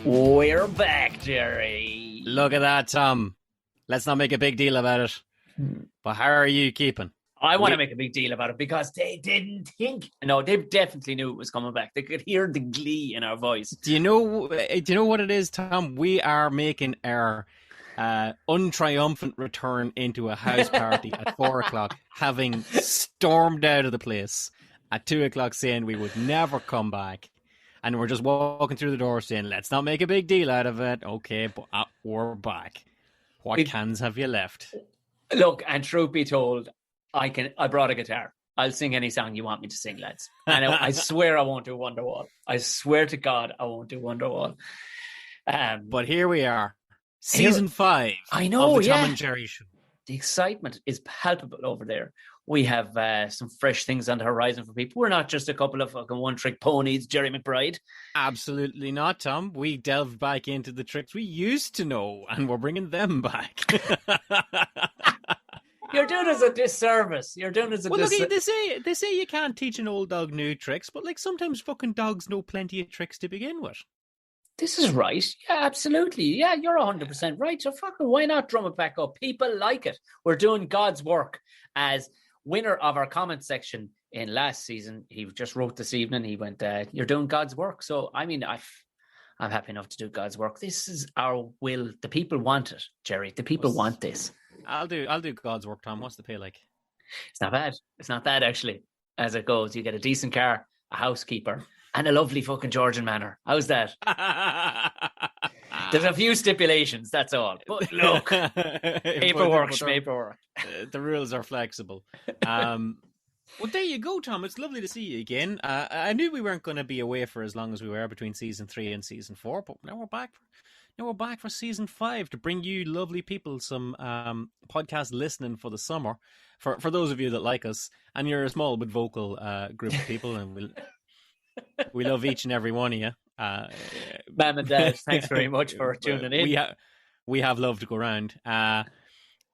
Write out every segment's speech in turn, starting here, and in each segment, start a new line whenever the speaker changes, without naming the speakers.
We're back, Jerry.
Look at that, Tom. Let's not make a big deal about it. But how are you keeping?
I want to make a big deal about it because they didn't think. No, they definitely knew it was coming back. They could hear the glee in our voice.
Do you know what it is, Tom? We are making our untriumphant return into a house party at 4 o'clock, having stormed out of the place at 2 o'clock, saying we would never come back. And we're just walking through the door saying, let's not make a big deal out of it. Okay, but we're back. What cans have you left?
Look, and truth be told, I brought a guitar. I'll sing any song you want me to sing, lads. And I swear I won't do Wonderwall. I swear to God I won't do Wonderwall.
But here we are. Season 5
I know,
of the Tom and Jerry Show.
The excitement is palpable over there. We have some fresh things on the horizon for people. We're not just a couple of fucking one-trick ponies, Jerry McBride.
Absolutely not, Tom. We delved back into the tricks we used to know, and we're bringing them back.
You're doing us a disservice. Look,
they say you can't teach an old dog new tricks, but like sometimes fucking dogs know plenty of tricks to begin with.
This is right. Yeah, absolutely. Yeah, you're 100% right. So fucking why not drum it back up? People like it. We're doing God's work. As winner of our comment section in last season, he just wrote this evening, he went, you're doing God's work. So, I mean, I'm happy enough to do God's work. This is our will. The people want it, Jerry. The people want this.
I'll do God's work, Tom. What's the pay like?
It's not bad. It's not bad, actually, as it goes. You get a decent car, a housekeeper, and a lovely fucking Georgian manor. How's that? There's a few stipulations, that's all. But look, paperwork.
The rules are flexible. Well, there you go, Tom. It's lovely to see you again. I knew we weren't going to be away for as long as we were between season 3 and season 4, but now we're back. Now we're back for season 5 to bring you lovely people some podcast listening for the summer. For those of you that like us, and you're a small but vocal group of people, and we love each and every one of you.
Mum and Dad, thanks very much for tuning in.
We have love to go around.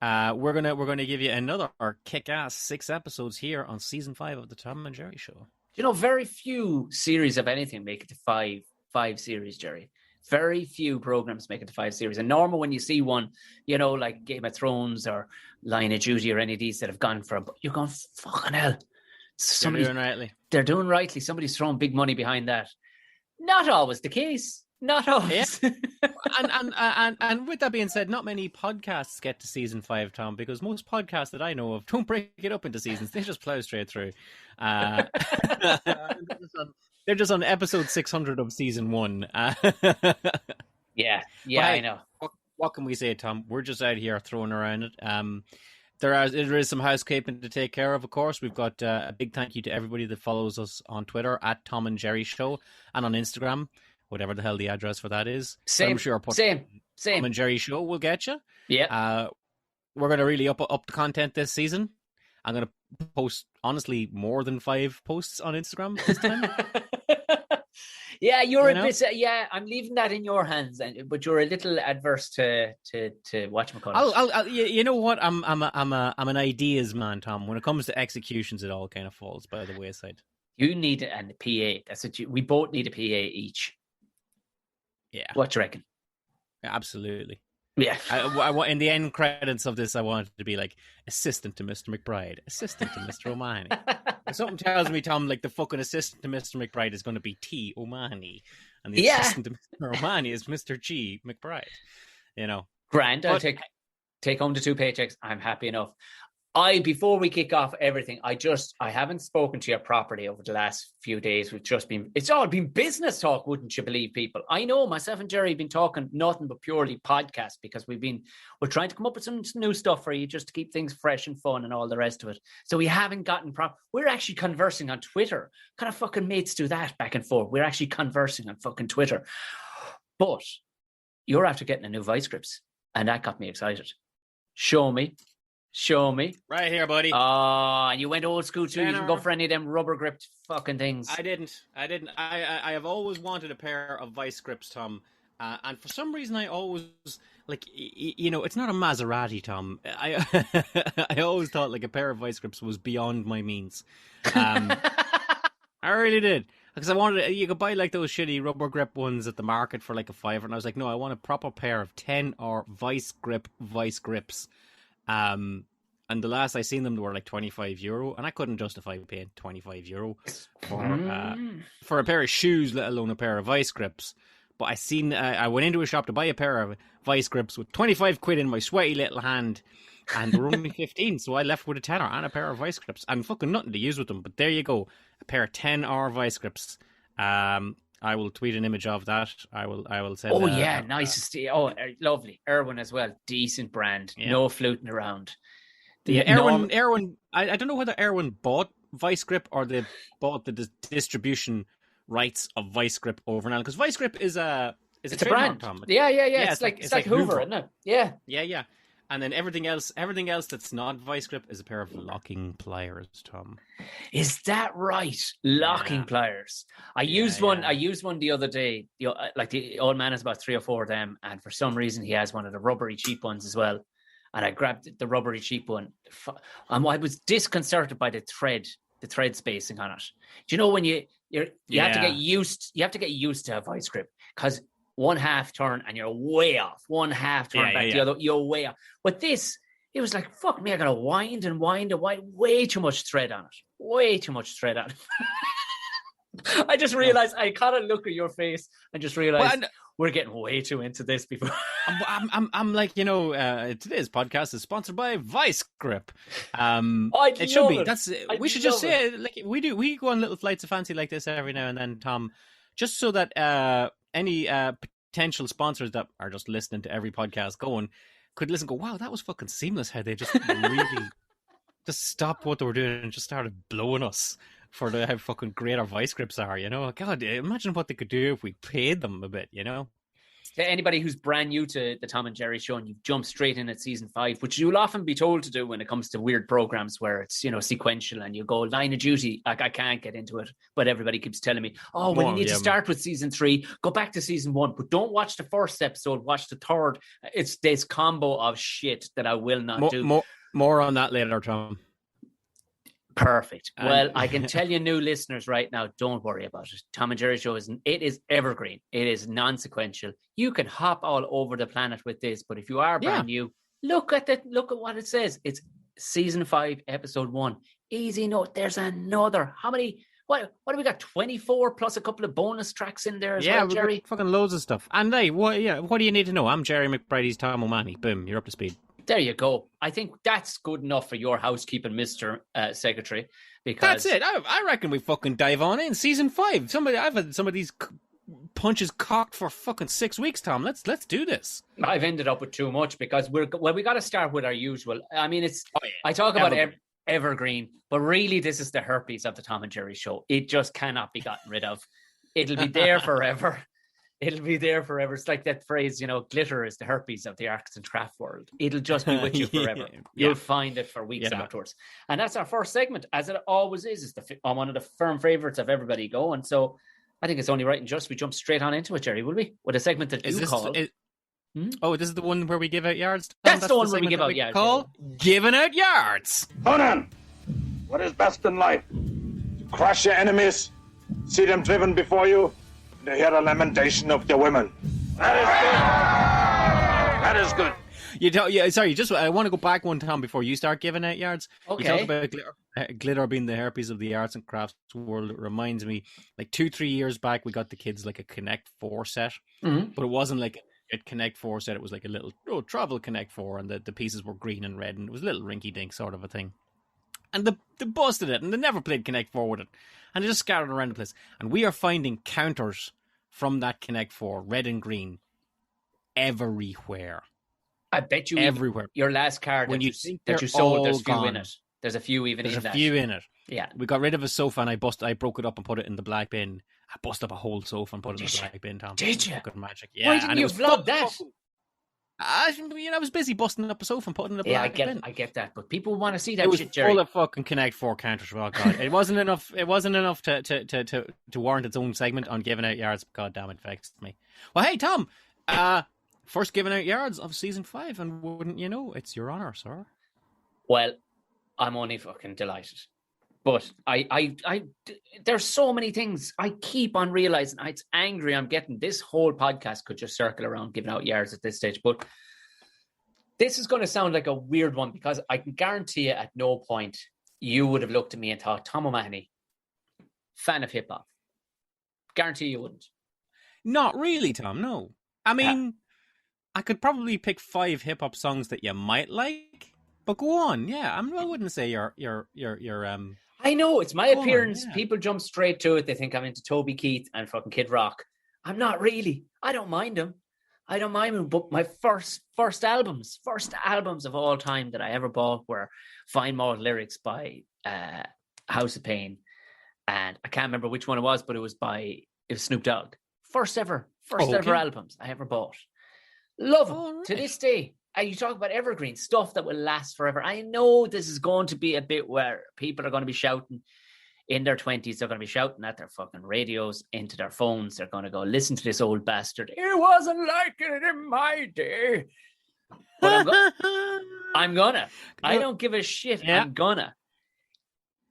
We're gonna give you another kick-ass 6 episodes here on season 5 of the Tom and Jerry Show.
You know, very few series of anything make it to five series, Jerry. Very few programs make it to 5 series. And normal when you see one, you know, like Game of Thrones or Line of Duty or any of these that have gone for, you're going, fucking hell. They're doing rightly. Somebody's throwing big money behind that. Not always the case. Not always.
Yeah. and with that being said, not many podcasts get to season 5, Tom, because most podcasts that I know of don't break it up into seasons. They just plow straight through. They're just on episode 600 of season 1.
Yeah, I know.
What can we say, Tom? We're just out here throwing around it. There is some housekeeping to take care of course. We've got a big thank you to everybody that follows us on Twitter at Tom and Jerry Show, and on Instagram, whatever the hell the address for that is.
Same.
Tom and Jerry Show will get you.
Yeah.
We're going to really up the content this season. I'm going to post, honestly, more than 5 posts on Instagram this time.
Yeah, I'm leaving that in your hands, but you're a little adverse to whatchamacallit.
You know what? I'm an ideas man, Tom. When it comes to executions, it all kind of falls by the wayside.
You need a PA. That's what we both need a PA each.
Yeah.
What do you reckon?
Absolutely.
Yeah.
I in the end credits of this, I wanted to be like assistant to Mr. McBride, assistant to Mr. O'Mahony. Something tells me, Tom, like the fucking assistant to Mr. McBride is going to be T. O'Mahony, and the assistant to Mr. O'Mahony is Mr. G. McBride. You know,
grand. I'll take home the 2 paychecks. I'm happy enough. Before we kick off everything, I haven't spoken to you properly over the last few days. It's all been business talk, wouldn't you believe, people? I know myself and Jerry have been talking nothing but purely podcast because we're trying to come up with some new stuff for you just to keep things fresh and fun and all the rest of it. So we haven't gotten we're actually conversing on Twitter. Kind of fucking mates do that back and forth. We're actually conversing on fucking Twitter. But you're after getting a new vice grips, and that got me excited. Show me.
Right here, buddy.
Oh, and you went old school too. You didn't go for any of them rubber gripped fucking things.
I didn't. I have always wanted a pair of vice grips, Tom. And for some reason, I always it's not a Maserati, Tom. I always thought like a pair of vice grips was beyond my means. I really did. Because I wanted, you could buy like those shitty rubber grip ones at the market for like a $5, and I was like, no, I want a proper pair of 10 or vice grips. And the last I seen them, they were like €25, and I couldn't justify paying €25 for a pair of shoes, let alone a pair of vice grips. But I went into a shop to buy a pair of vice grips with 25 quid in my sweaty little hand, and they were only 15, so I left with a tenner and a pair of vice grips, and fucking nothing to use with them. But there you go, a pair of 10R vice grips. I will tweet an image of that. I will send.
Oh yeah, nice to see. Oh, lovely. Irwin as well, decent brand. Yeah. No fluting around.
Erwin. I don't know whether Erwin bought vice grip or they bought the distribution rights of vice grip over now, because vice grip is a
brand.
Tom.
Yeah. It's like Hoover, isn't it? Yeah.
And then everything else that's not vice grip is a pair of locking pliers, Tom.
Is that right? Locking pliers. I used one the other day. Like the old man has about 3 or 4 of them, and for some reason he has one of the rubbery cheap ones as well. And I grabbed the rubbery cheap one. And I was disconcerted by the thread spacing on it. Do you know when you have to get used to a vice grip, because one half turn and you're way off. One half turn back the other, you're way off. But this, it was like, fuck me, I gotta wind and wind. Way too much thread on it. I just realized, I kind of look at your face and just realized we're getting way too into this before.
I'm like, today's podcast is sponsored by Vice Grip.
It should be.
We should just say it, like we go on little flights of fancy like this every now and then, Tom, just so that any potential sponsors that are just listening to every podcast could listen and go, wow, that was fucking seamless how they just really just stopped what they were doing and just started blowing us for how fucking great our vice grips are, God, imagine what they could do if we paid them a bit,
To anybody who's brand new to the Tom and Jerry show and you've jumped straight in at season 5, which you'll often be told to do when it comes to weird programs where it's, sequential and you go line of duty. Like, I can't get into it, but everybody keeps telling me, you need to start with season 3, go back to season 1, but don't watch the first episode, watch the third. It's this combo of shit that I will not do.
More on that later, Tom.
Perfect. Well, I can tell you new listeners right now, don't worry about it. Tom and Jerry show is evergreen. It is non-sequential. You can hop all over the planet with this, but if you are brand new, look at what it says. It's season 5, episode 1. Easy note. There's another. How many? What have we got? 24 plus a couple of bonus tracks in there as well, Jerry?
Got fucking loads of stuff. And hey, what do you need to know? I'm Jerry McBride's Tom O'Mahony. Boom, you're up to speed.
There you go. I think that's good enough for your housekeeping, Mr. Secretary. Because
that's it. I reckon we fucking dive on in season 5. I've had some of these punches cocked for fucking 6 weeks, Tom. Let's do this.
I've ended up with too much because we got to start with our usual. I mean, I talk about evergreen, but really this is the herpes of the Tom and Jerry show. It just cannot be gotten rid of. It'll be there forever. It'll be there forever. It's like that phrase, glitter is the herpes of the arts and craft world. It'll just be with you forever. You'll find it for weeks afterwards. And that's our first segment, as it always is. It's one of the firm favourites of everybody going. So I think it's only right and just we jump straight on into it, Jerry, will we? With a segment that you call...
Oh, this is the one where we give out yards?
That's the one where we give out yards.
Call Giving Out Yards.
Conan, what is best in life? To crush your enemies, see them driven before you, to hear the lamentation of your women. That is good.
I want to go back one time before you start giving out yards.
Okay.
You talk about glitter being the herpes of the arts and crafts world. It reminds me, like 2-3 years back, we got the kids like a Connect 4 set, but it wasn't like a Connect 4 set. It was like a little travel Connect 4, and the pieces were green and red, and it was a little rinky-dink sort of a thing. And they busted it, and they never played Connect 4 with it. And they just scattered around the place. And we are finding counters from that Connect 4, red and green, everywhere.
I bet you
everywhere.
Your last card
when
that you sold, there's a few in it. There's a few even in that.
There's a few in it.
Yeah.
We got rid of a sofa and I broke it up and put it in the black bin. I busted up a whole sofa and put it in the black bin, Tom.
Did you?
Fucking magic. Yeah.
Why didn't you vlog that?
I was busy busting up a sofa and putting it in the black bin.
I get that, but people want to see that shit, Jerry.
It was full of fucking Connect 4 counters. Oh God, it wasn't enough. It wasn't enough to warrant its own segment on giving out yards. God damn it, vexed me. Well, hey Tom, first giving out yards of season 5, and wouldn't you know, it's your honour, sir.
Well, I'm only fucking delighted. But there's so many things I keep on realizing. It's angry I'm getting. This whole podcast could just circle around giving out yards at this stage. But this is going to sound like a weird one because I can guarantee you at no point you would have looked at me and thought, Tom O'Mahony, fan of hip hop. Guarantee you wouldn't.
Not really, Tom. No. I mean, I could probably pick 5 hip hop songs that you might like, but go on. Yeah, I wouldn't say you're
I know it's my appearance.
Yeah.
People jump straight to it. They think I'm into Toby Keith and fucking Kid Rock. I'm not really. I don't mind them. But my first albums of all time that I ever bought were Fine Malt Lyrics by House of Pain, and I can't remember which one it was, but it was Snoop Dogg. First ever albums I ever bought. Love them
right.
to this day. And you talk about evergreen stuff that will last forever. I know this is going to be a bit where people are going to be shouting in their 20s. They're going to be shouting at their fucking radios into their phones. They're going to go, listen to this old bastard. It wasn't like it in my day. But I'm gonna. I don't give a shit. Yeah. I'm gonna.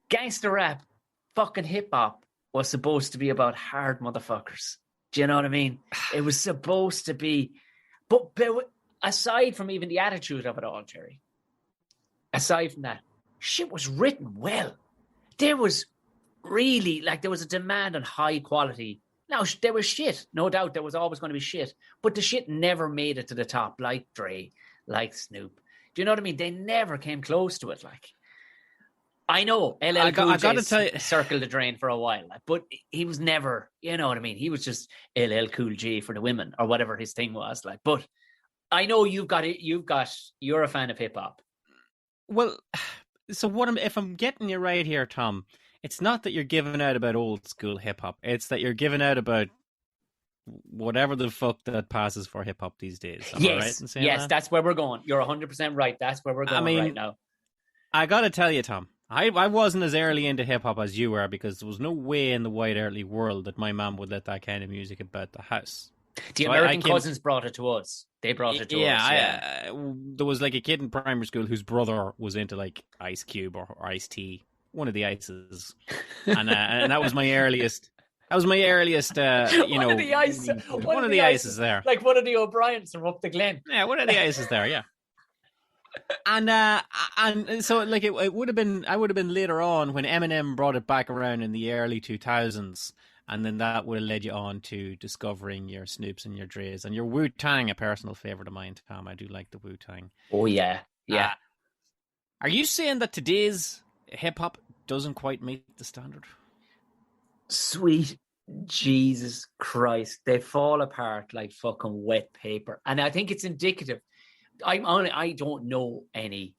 Gangster rap, fucking hip hop was supposed to be about hard motherfuckers. Do you know what I mean? It was supposed to be. But aside from even the attitude of it all, Jerry, aside from that, shit was written well. There was really, there was a demand on high quality. Now, there was shit. No doubt there was always going to be shit. But the shit never made it to the top, like Dre, like Snoop. Do you know what I mean? They never came close to it. I know LL Cool J circled the drain for a while, but he was never, you know what I mean? He was just LL Cool J for the women or whatever his thing was. But I know you're a fan of hip hop.
Well, so if I'm getting you right here, Tom, it's not that you're giving out about old school hip hop. It's that you're giving out about whatever the fuck that passes for hip hop these days. Am I right in saying that?
That's where we're going. You're 100% right. That's where we're going right now.
I got to tell you, Tom, I wasn't as early into hip hop as you were because there was no way in the wide early world that my mom would let that kind of music about the house.
The American Cousins brought it to us. They brought it to us. Yeah,
there was a kid in primary school whose brother was into Ice Cube or Ice T, one of the ices, and that was my earliest. That was my earliest. One of the ices there,
like one of the O'Briens from up the Glen.
Yeah, one of the ices there. Yeah. And so it would have been, I would have been later on when Eminem brought it back around in the early 2000s, and then that would have led you on to discovering your Snoops and your Dre's and your Wu-Tang, a personal favorite of mine, Tom. I do like the Wu-Tang.
Oh yeah.
Are you saying that today's hip hop doesn't quite meet the standard?
Sweet Jesus Christ, they fall apart like fucking wet paper, and I think it's indicative. I don't know any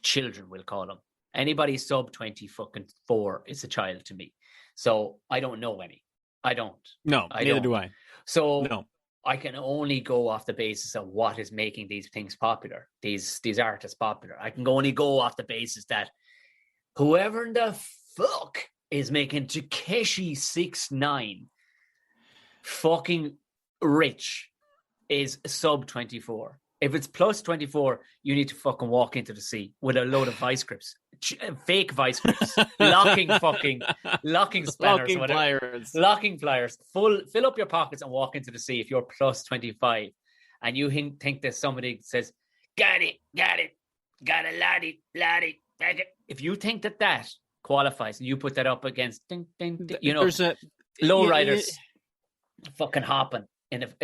children, we'll call them. Anybody sub 24 is a child to me. So I don't know any. I don't.
No, neither do I.
So no. I can only go off the basis of what is making these things popular, these artists popular. I can only go off the basis that whoever in the fuck is making Takeshi 6ix9ine fucking rich is sub 24. If it's plus 24, you need to fucking walk into the sea with a load of vice grips, fake vice grips, locking spanners, locking pliers. Fill up your pockets and walk into the sea if you're plus 25, and you think that somebody says, got it, laddie. If you think that qualifies, and you put that up against, lowriders fucking hopping. Get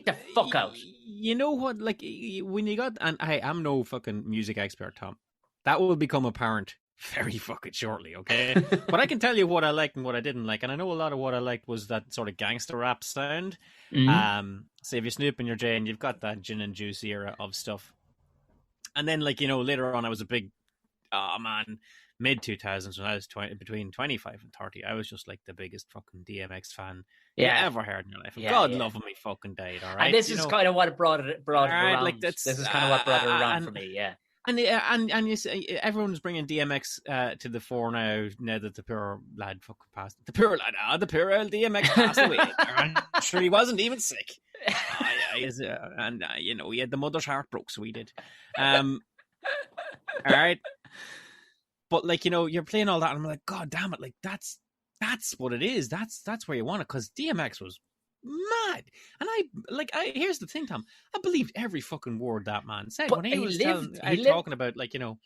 the fuck out.
You know what? When you got, and I'm no fucking music expert, Tom. That will become apparent very fucking shortly, okay? But I can tell you what I liked and what I didn't like, and I know a lot of what I liked was that sort of gangster rap sound. Mm-hmm. So if you're Snoop and you're Jay, and you've got that gin and juice era of stuff, and then later on, I was a big, mid 2000s when I was between 25 and 30, I was just the biggest fucking DMX fan you ever heard in your life. God love him, he fucking died. All right,
and this is kind of what brought it around. This is kind of what brought it around for me. Yeah,
and you see, everyone's bringing DMX to the fore now that the poor lad fucking passed. The poor old DMX passed away. I'm sure he wasn't even sick. He had the mother's heart broke, so he did. All right. But like, you know, you're playing all that, and I'm like, God damn it, like that's what it is. That's where you want it, because DMX was mad. And here's the thing, Tom. I believed every fucking word that man said
But
when he was talking about, like, you know,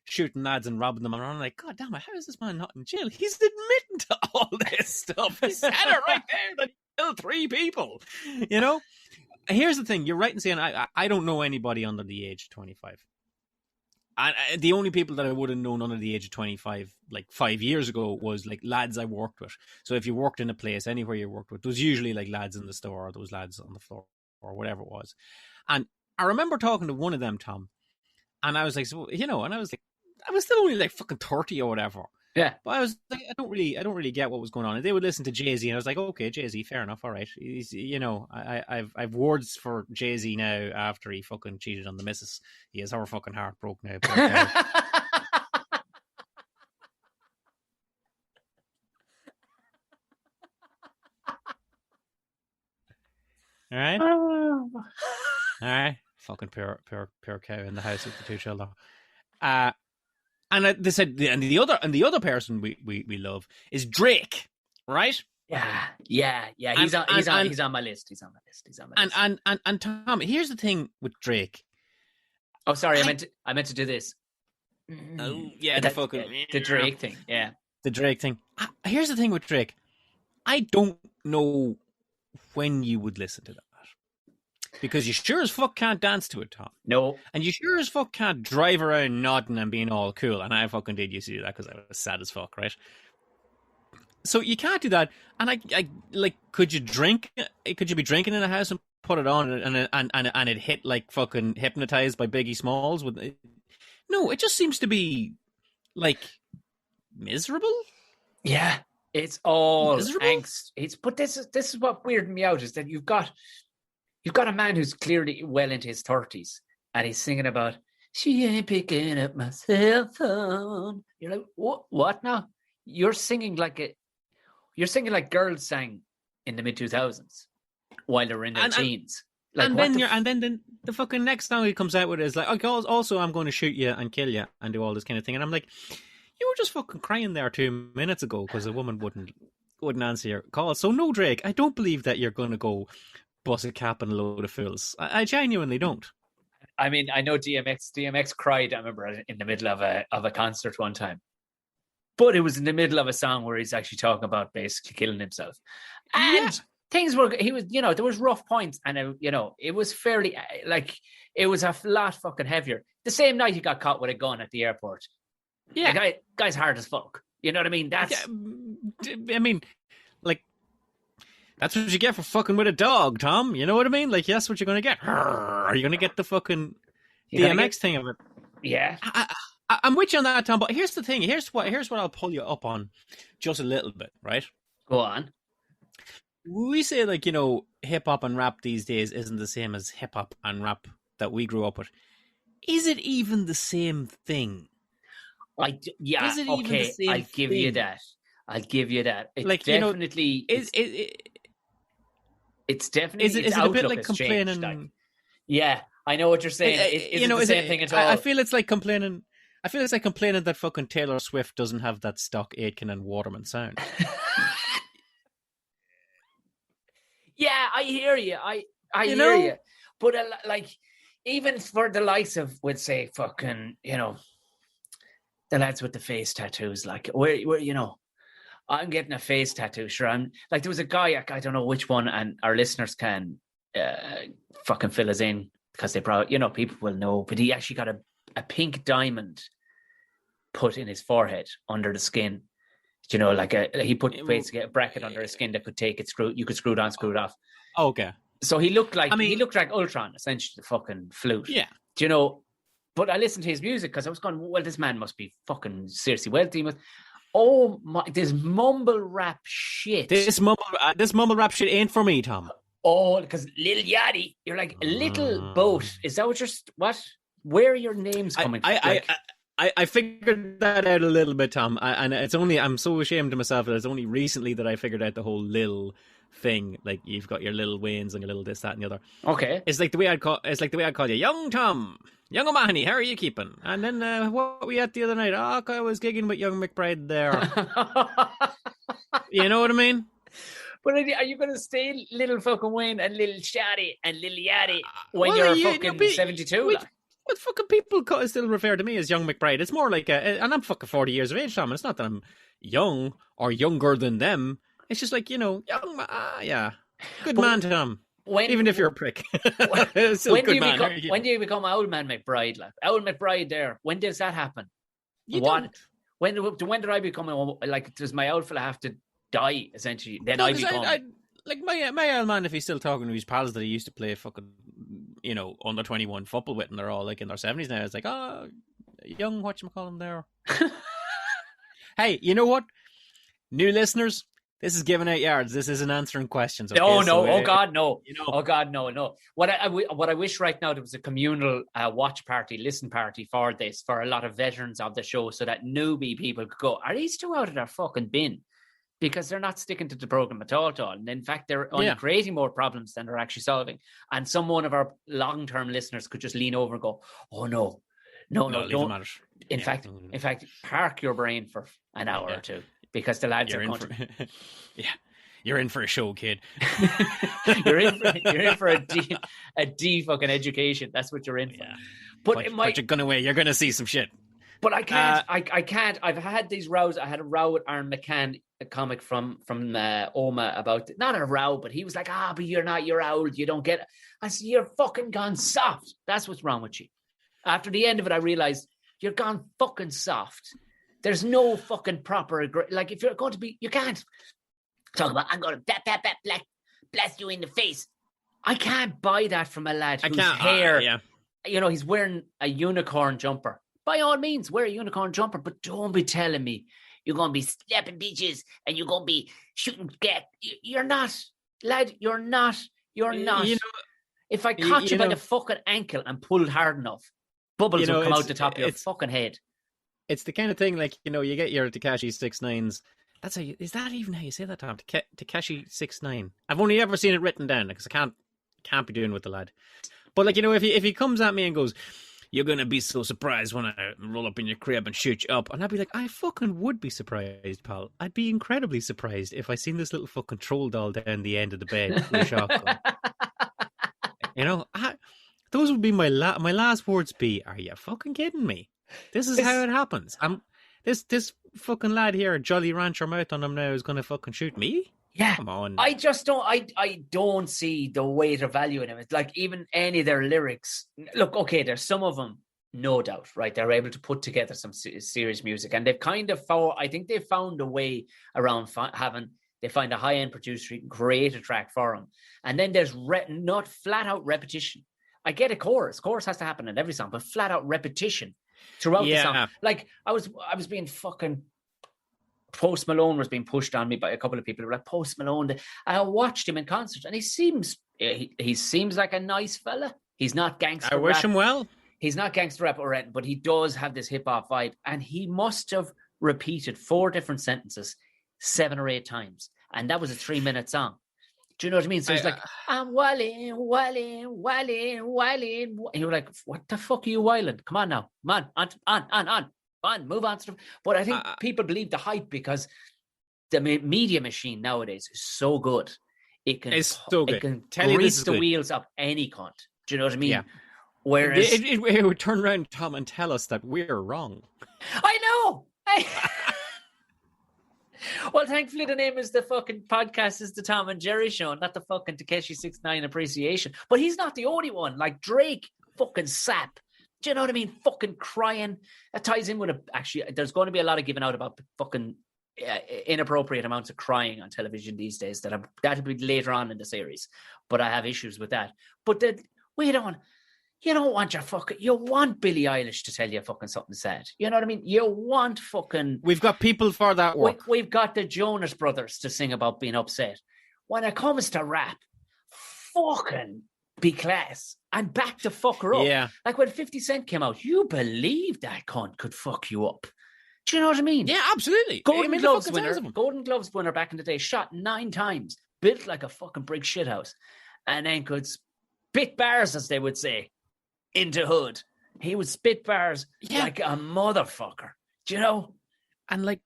shooting lads and robbing them, and I'm like, God damn it, how is this man not in jail? He's admitting to all this stuff. He said it right there that he killed 3 people. You know? Here's the thing. You're right in saying I don't know anybody under the age of 25. And the only people that I would have known under the age of 25, like 5 years ago, was like lads I worked with. So if you worked in a place, anywhere you worked with, there was usually like lads in the store, or those lads on the floor, or whatever it was. And I remember talking to one of them, Tom, and I was like, so, you know, and I was still only like fucking 30 or whatever.
Yeah.
But I was like, I don't really get what was going on. And they would listen to Jay-Z, and I was like, okay, Jay-Z, fair enough, all right. He's, you know, I've words for Jay-Z now after he fucking cheated on the missus. He has her fucking heart broke now. All right. All right. Fucking pure cow in the house with the 2 children. And they said, and the other person we love is Drake, right?
Yeah. He's on my list.
And Tom, here's the thing with Drake.
Oh, sorry, I meant to do this.
Oh yeah,
the Drake thing. Yeah,
the Drake thing. Here's the thing with Drake. I don't know when you would listen to that. Because you sure as fuck can't dance to it, Tom.
No.
And you sure as fuck can't drive around nodding and being all cool. And I fucking did used to do that because I was sad as fuck, right? So you can't do that. And I like, could you drink? Could you be drinking in a house and put it on and it hit like fucking Hypnotized by Biggie Smalls? No, it just seems to be like miserable.
Yeah, it's all
miserable?
Angst. But this is what weirded me out, is that you've got a man who's clearly well into his 30s, and he's singing about, she ain't picking up my cell phone. You're like, what now? You're singing like girls sang in the mid 2000s while they were in their teens. Like,
and then the fucking next song he comes out with is like, okay, also I'm going to shoot you and kill you and do all this kind of thing. And I'm like, you were just fucking crying there 2 minutes ago because a woman wouldn't answer your call. So no, Drake, I don't believe that you're going to go bust a cap and a load of fools. I genuinely don't.
I mean, I know DMX cried, I remember, in the middle of a concert one time. But it was in the middle of a song where he's actually talking about basically killing himself. And things were, there was rough points, and it was fairly, like, it was a lot fucking heavier. The same night he got caught with a gun at the airport. Yeah. The guy's hard as fuck. You know what I mean? That's...
I mean, like, that's what you get for fucking with a dog, Tom. You know what I mean? Like, that's what you're going to get. Are you going to get the fucking DMX thing of it?
Yeah.
I'm with you on that, Tom, but here's the thing. Here's what I'll pull you up on just a little bit, right?
Go on.
We say, like, hip-hop and rap these days isn't the same as hip-hop and rap that we grew up with. Is it even the same thing?
I'll give you that. It's like, definitely... It's definitely... Is it a bit like complaining? Like, yeah, I know what you're saying. It's the same thing at all.
I feel it's like complaining... that fucking Taylor Swift doesn't have that stock Aitken and Waterman sound.
Yeah, I hear you. I hear you. But like, even for the likes of, we'd say, fucking, the lads with the face tattoos, like, where I'm getting a face tattoo. Sure, I'm like, there was a guy, I don't know which one, and our listeners can fucking fill us in, because they probably, people will know. But he actually got a pink diamond put in his forehead under the skin. Like he put basically a bracket under his skin that could take it, you could screw it on, screw it off.
Okay.
So he looked like Ultron, essentially, the fucking flute.
Yeah.
But I listened to his music because I was going, well, this man must be fucking seriously wealthy. Oh my, this mumble rap shit.
This mumble rap shit ain't for me, Tom.
Oh, because Lil Yachty, you're like a little boat. Is that what? Where are your names coming from?
I figured that out a little bit, Tom, and I'm so ashamed of myself that it's only recently that I figured out the whole Lil thing. Like, you've got your Lil Waynes and your Lil this, that, and the other.
Okay,
it's like the way I'd call you, Young Tom. Young O'Mahony, how are you keeping? And then what were we at the other night? Oh, I was gigging with young McBride there. You know what I mean?
But are you going to stay little fucking Wayne and little Shaddy and little Yaddy when you're fucking 72?
What fucking people still refer to me as young McBride? It's more like and I'm fucking 40 years of age, Tom. It's not that I'm young or younger than them. It's just like, young, yeah. Good man, Tom. Even if you're a prick.
When do you become old man McBride? Like old McBride there. When does that happen? When did I become like, does my old fella have to die, essentially? Then I become...
like my old man, if he's still talking to his pals that he used to play fucking, under 21 football with, and they're all like in their 70s now, it's like, young, whatchamacallit there. Hey, you know what? New listeners, this is giving out yards. This isn't answering questions. Okay?
Oh God, no. Oh God, no. What I wish right now, there was a communal watch party, listen party for this, for a lot of veterans of the show, so that newbie people could go, are these two out of their fucking bin? Because they're not sticking to the program at all. And in fact, they're only creating more problems than they're actually solving. And one of our long-term listeners could just lean over and go, oh, no, don't. In fact, park your brain for an hour or two, because the lads are going to...
Yeah, you're in for a show, kid.
you're in for a D fucking education. That's what you're in for.
Yeah. But you're gonna you're gonna see some shit.
But I can't. I can't. I've had these rows. I had a row with Aaron McCann, a comic from Oma, about not a row, but he was like, but you're old. You don't get it. I said, you're fucking gone soft. That's what's wrong with you. After the end of it, I realized you're gone fucking soft. There's no fucking proper, like, if you're going to be, you can't talk about, I'm going to blast you in the face. I can't buy that from a lad whose hair, he's wearing a unicorn jumper. By all means, wear a unicorn jumper, but don't be telling me you're going to be slapping bitches and you're going to be shooting get. You're not, lad. You're not. If I caught you by the fucking ankle and pulled hard enough, bubbles will come out the top of your fucking head.
It's the kind of thing, like, you get your Tekashi 6ix9s. Is that even how you say that, Tom? Tekashi 6ix9ine. I've only ever seen it written down because I can't be doing with the lad. But, like, if he comes at me and goes, you're going to be so surprised when I roll up in your crib and shoot you up. And I'd be like, I fucking would be surprised, pal. I'd be incredibly surprised if I seen this little fucking troll doll down the end of the bed with a shotgun. Those would be my last words be, are you fucking kidding me? This is how it happens. This fucking lad here, Jolly Rancher mouth on him now, is going to fucking shoot me?
Yeah.
Come on.
I just don't, I don't see the weight or value in him. It's like, even any of their lyrics, look, okay, there's some of them, no doubt, right? They're able to put together some serious music, and they've kind of I think they've found a way around they find a high-end producer who can create a track for them. And then there's not flat out repetition. I get a chorus. Chorus has to happen in every song, but flat out repetition throughout the song. Like, I was being fucking... Post Malone was being pushed on me by a couple of people who were like, Post Malone. I watched him in concert, and he seems like a nice fella. He's not gangster.
I wish him well.
He's not gangster rap or anything, but he does have this hip hop vibe, and he must have repeated 4 different sentences 7 or 8 times, and that was a 3-minute song. Do you know what I mean? So he's like, I'm wilding. And you're like, what the fuck are you wilding? Come on now. Come on, move on. But I think people believe the hype because the media machine nowadays is so good. It can grease the wheels up any cunt. Do you know what I mean? Yeah. Whereas
it would turn around, Tom, and tell us that we're wrong.
I know. Well, thankfully the name is the fucking podcast is the Tom and Jerry Show, not the fucking Tekashi 6ix9ine appreciation. But he's not the only one. Like Drake, fucking sap. Do you know what I mean? Fucking crying. That ties in with actually, there's going to be a lot of giving out about fucking inappropriate amounts of crying on television these days. That'll be later on in the series. But I have issues with that. But you don't want you want Billie Eilish to tell you fucking something sad. You know what I mean? You want fucking...
We've got people for that work.
We've got the Jonas Brothers to sing about being upset. When it comes to rap, fucking be class and back the fucker up.
Yeah.
Like when 50 Cent came out, you believed that cunt could fuck you up. Do you know what I mean?
Yeah, absolutely.
Golden Gloves winner back in the day, shot 9 times, built like a fucking brick shithouse, and then could spit bars, as they would say, into hood. He would spit bars like a motherfucker. Do you know?
And like,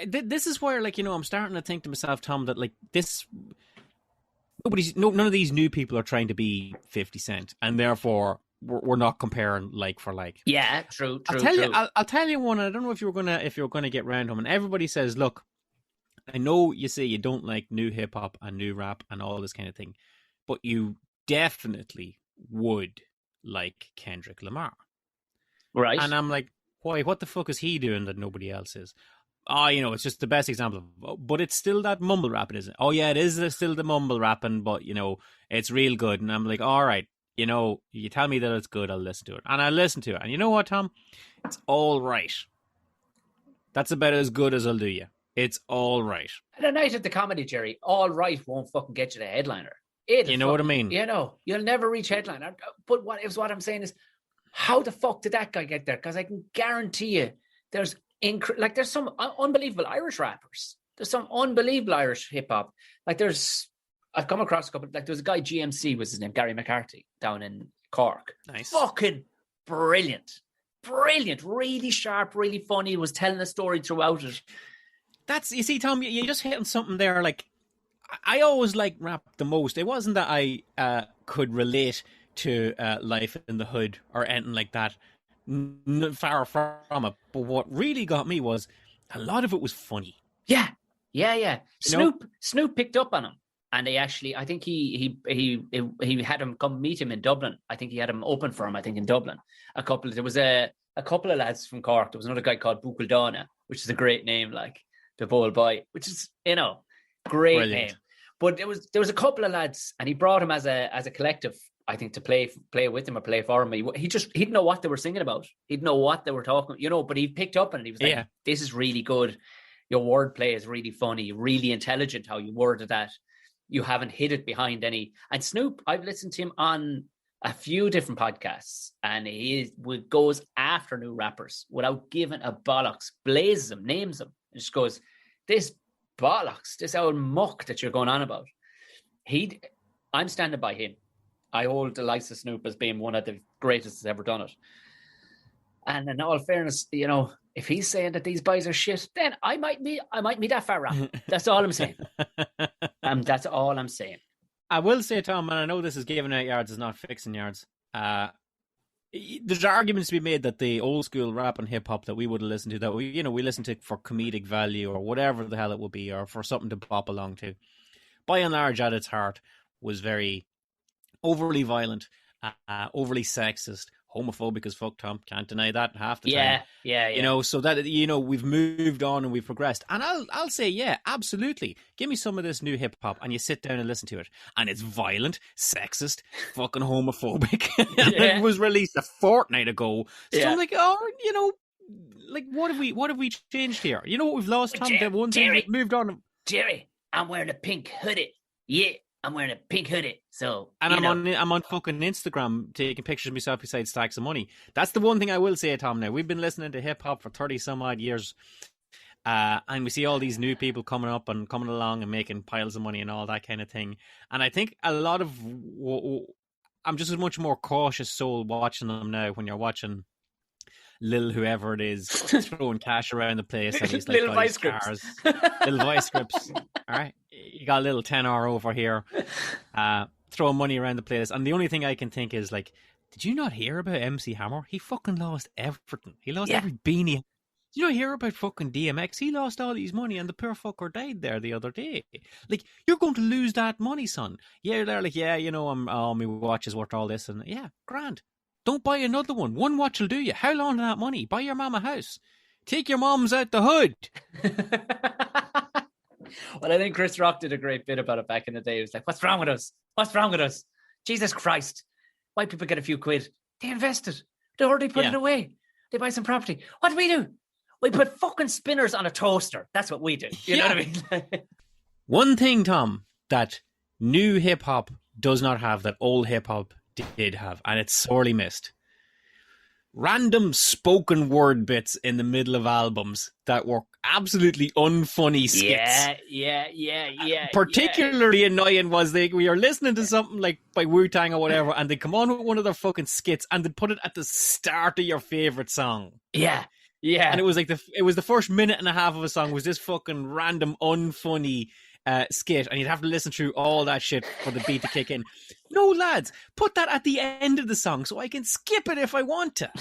this is where, like, you know, I'm starting to think to myself, Tom, that like this, none of these new people are trying to be 50 Cent, and therefore we're not comparing like for like.
Yeah, true.
I'll tell you one. I don't know if you're gonna get round him. And everybody says, look, I know you say you don't like new hip hop and new rap and all this kind of thing, but you definitely would like Kendrick Lamar,
right?
And I'm like, why? What the fuck is he doing that nobody else is? Oh, you know, it's just the best example. But it's still that mumble rapping, isn't it? Oh, yeah, it is still the mumble rapping, but, you know, it's real good. And I'm like, all right, you know, you tell me that it's good, I'll listen to it. And I listen to it. And you know what, Tom? It's all right. That's about as good as I'll do you. It's all right.
And a night at the comedy, Jerry, all right won't fucking get you the headliner.
You know what I mean?
You know, you'll never reach headliner. But what I'm saying is, how the fuck did that guy get there? Because I can guarantee you there's some unbelievable Irish rappers. There's some unbelievable Irish hip hop. Like I've come across a couple. Like there was a guy, GMC was his name, Gary McCarthy, down in Cork.
Nice,
fucking brilliant, really sharp, really funny. He was telling a story throughout it.
You see, Tom, you just hitting something there. Like I always like rap the most. It wasn't that I could relate to life in the hood or anything like that. Far from it, but what really got me was a lot of it was funny.
Yeah. Snoop picked up on him, and I think he had him come meet him in Dublin. I think he had him open for him. I think in Dublin, there was a couple of lads from Cork. There was another guy called Bucaldana, which is a great name, like the Bowl Boy, which is, you know, great Brilliant. Name. But there was a couple of lads, and he brought him as a collective, I think, to play with him or play for him. He'd know what they were singing about. He'd know what they were talking, you know, but he picked up on it. He was like, This is really good. Your wordplay is really funny, really intelligent how you worded that. You haven't hid it behind any. And Snoop, I've listened to him on a few different podcasts, and he goes after new rappers without giving a bollocks, blazes them, names them, and just goes, this bollocks, this old muck that you're going on about. I'm standing by him. I hold the likes of Snoop as being one of the greatest that's ever done it. And in all fairness, you know, if he's saying that these boys are shit, then I might be that far wrong. That's all I'm saying. That's all I'm saying.
I will say, Tom, and I know this is giving out yards, is not fixing yards. There's arguments to be made that the old school rap and hip hop that we would have listened to, that we listen to for comedic value or whatever the hell it would be, or for something to pop along to, by and large, at its heart, was very overly violent, overly sexist, homophobic as fuck, Tom. Can't deny that half the time.
Yeah.
You know, so that, you know, we've moved on and we've progressed. And I'll say, yeah, absolutely. Give me some of this new hip hop, and you sit down and listen to it, and it's violent, sexist, fucking homophobic. And it was released a fortnight ago. So I'm like, oh, you know, like what have we changed here? You know what we've lost, Tom? The one thing we've moved on.
Jerry, I'm wearing a pink hoodie. Yeah. I'm wearing a pink hoodie, so
and I'm on fucking Instagram taking pictures of myself beside stacks of money. That's the one thing I will say, Tom. Now, we've been listening to hip hop for 30 some odd years, and we see all these new people coming up and coming along and making piles of money and all that kind of thing. And I think a lot of I'm just a much more cautious soul watching them now. When you're watching Lil whoever it is throwing cash around the place, and he's like
little vice grips,
little vice grips. All right, you got a little 10R over here, throwing money around the place. And the only thing I can think is, like, did you not hear about MC Hammer? He fucking lost everything. He lost every beanie. Did you not hear about fucking DMX? He lost all his money, and the poor fucker died there the other day. Like, you're going to lose that money, son. Yeah, they're like, yeah, you know, my watch is worth all this, and yeah, grand. Don't buy another one. One watch will do you. How long that money? Buy your mom a house. Take your moms out the hood.
Well, I think Chris Rock did a great bit about it back in the day. He was like, what's wrong with us? What's wrong with us? Jesus Christ. White people get a few quid. They invest it. Or they put it away. They buy some property. What do? We put fucking spinners on a toaster. That's what we do. You know what I mean?
One thing, Tom, that new hip-hop does not have that old hip-hop did have, and it's sorely missed. random spoken word bits in the middle of albums that were absolutely unfunny skits.
Yeah.
Particularly annoying was we were listening to something like by Wu-Tang or whatever, and they'd come on with one of their fucking skits and they'd put it at the start of your favorite song.
Yeah.
And it was like it was the first minute and a half of a song was this fucking random unfunny skit, and you'd have to listen through all that shit for the beat to kick in. No, lads, put that at the end of the song so I can skip it if I want to.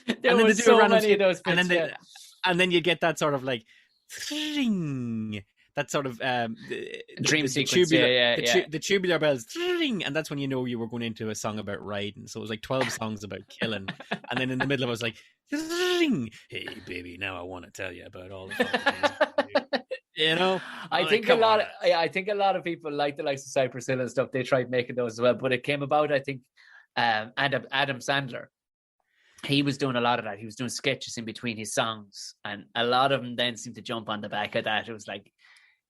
There
and then
was so many of those bits,
and then you get that sort of like that sort of
dream sequence,
the tubular bells, and that's when you know you were going into a song about riding. So it was like 12 songs about killing, and then in the middle of it was like, hey baby, now I want to tell you about all the things. You know,
I think a lot of people like the likes of Cypress Hill and stuff. They tried making those as well, but it came about, I think, Adam Sandler. He was doing a lot of that. He was doing sketches in between his songs, and a lot of them then seemed to jump on the back of that. It was like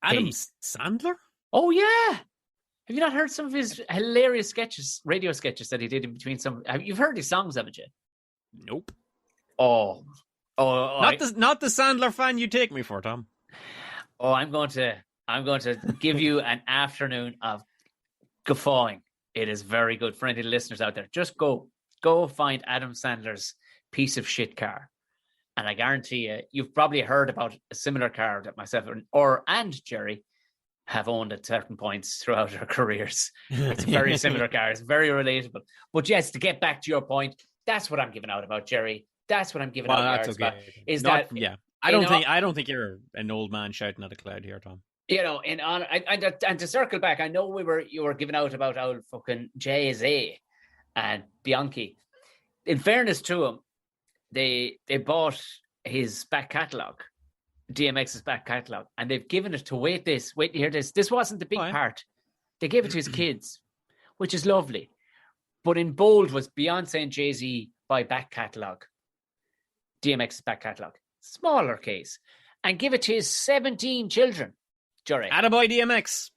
Adam Sandler.
Oh yeah, have you not heard some of his hilarious sketches, radio sketches that he did in between some? You've heard his songs, haven't you?
Nope.
Oh,
not the Sandler fan you take me for, Tom.
Oh, I'm going to give you an afternoon of guffawing. It is very good for any listeners out there. Just go find Adam Sandler's piece of shit car, and I guarantee you've probably heard about a similar car that myself and Jerry have owned at certain points throughout our careers. It's a very similar car. It's very relatable. But yes, to get back to your point, that's what I'm giving out about, Jerry. That's what I'm giving out about.
I don't think you're an old man shouting at a cloud here, Tom.
You know, in honor, and to circle back, I know you were giving out about old fucking Jay-Z and Bianchi. In fairness to him, they bought his back catalogue, DMX's back catalogue, and they've given it to wait to hear this. This wasn't the big part. They gave it to his kids, which is lovely. But in bold was Beyonce and Jay-Z by back catalogue, DMX's back catalogue. Smaller case, and give it to his 17 children, Jerry.
Attaboy DMX.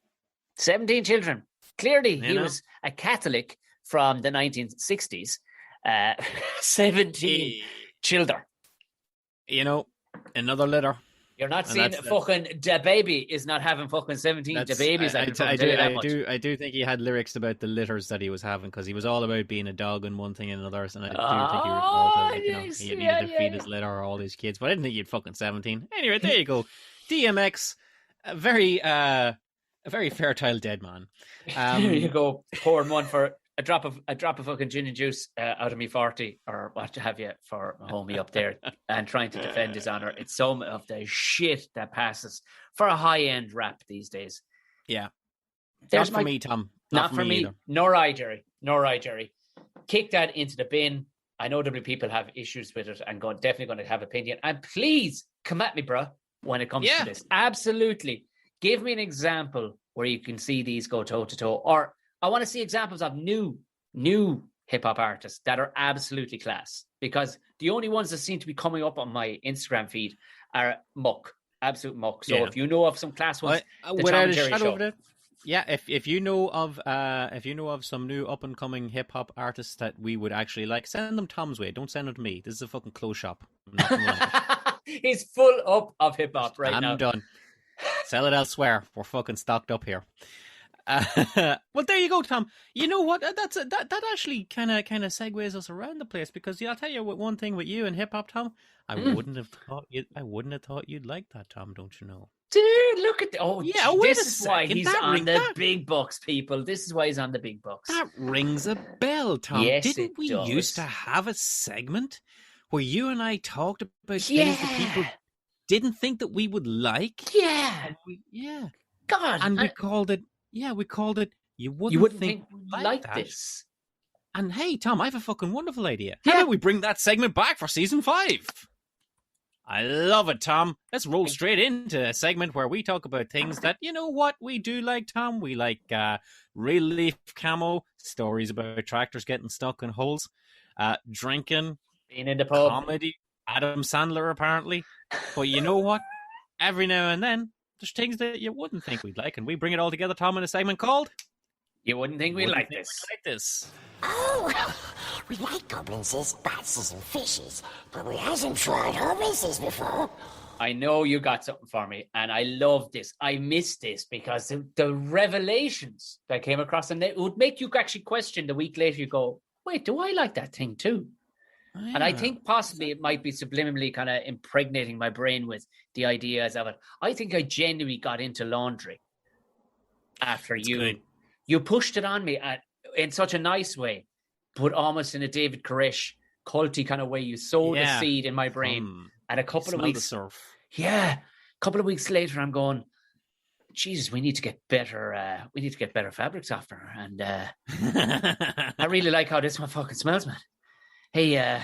17 children. Clearly, he was a Catholic from the 1960s. 17 children.
You know, another litter.
You're not seeing fucking the baby is not having fucking 17 the babies. I
do think he had lyrics about the litters that he was having, because he was all about being a dog and one thing and another, and I do think he recalled he needed to feed his litter or all his kids, but I didn't think he had fucking 17. Anyway, there you go. DMX, a very fertile dead man.
There you go, pouring one for a drop of fucking gin and juice out of me 40 or what have you for homie up there, and trying to defend his honor. It's some of the shit that passes for a high end rap these days.
Yeah, not for me, Tom.
Not for me. Either. Nor I, Jerry. Kick that into the bin. I know there'll be people have issues with it and definitely going to have opinion. And please come at me, bro, when it comes to this. Absolutely. Give me an example where you can see these go toe to toe, or I want to see examples of new hip-hop artists that are absolutely class, because the only ones that seem to be coming up on my Instagram feed are absolute muck. So if you know of some class ones,
without a shadow of it, if you know of some new up-and-coming hip-hop artists that we would actually like, send them Tom's way. Don't send them to me. This is a fucking close shop.
He's full up of hip-hop now.
I'm done. Sell it elsewhere. We're fucking stocked up here. Well, there you go, Tom. You know what? That actually kind of segues us around the place, because I'll tell you one thing with you and hip hop, Tom. I wouldn't have thought you'd like that, Tom. Don't you know?
Dude, look at this is why he's on the big bucks, people. This is why he's on the big bucks.
That rings a bell, Tom.
Yes,
didn't we used to have a segment where you and I talked about things that people didn't think that we would like?
Yeah. God.
And we called it. Yeah, we called it. You wouldn't think like this. And hey, Tom, I have a fucking wonderful idea. How about we bring that segment back for season 5? I love it, Tom. Let's roll straight into a segment where we talk about things that, you know what, we do like, Tom. We like real leaf camo, stories about tractors getting stuck in holes, drinking,
being in the pub,
comedy, Adam Sandler apparently. But you know what? Every now and then, there's things that you wouldn't think we'd like, and we bring it all together, Tom, in a segment called
You Wouldn't Think We'd Like This.
Oh, We like goblins, bats, and fishes, but we hasn't tried horses before.
I know you got something for me, and I love this. I missed this because the revelations that came across, and it would make you actually question the week later. You go, wait, do I like that thing too? Yeah. And I think possibly it might be subliminally kind of impregnating my brain with the ideas of it. I think I genuinely got into laundry after you pushed it on me in such a nice way, but almost in a David Koresh culty kind of way. You sowed a seed in my brain. And a couple of weeks, a couple of weeks later, I'm going, Jesus, we need to get better. We need to get better fabric softener. And I really like how this one fucking smells, man. Hey,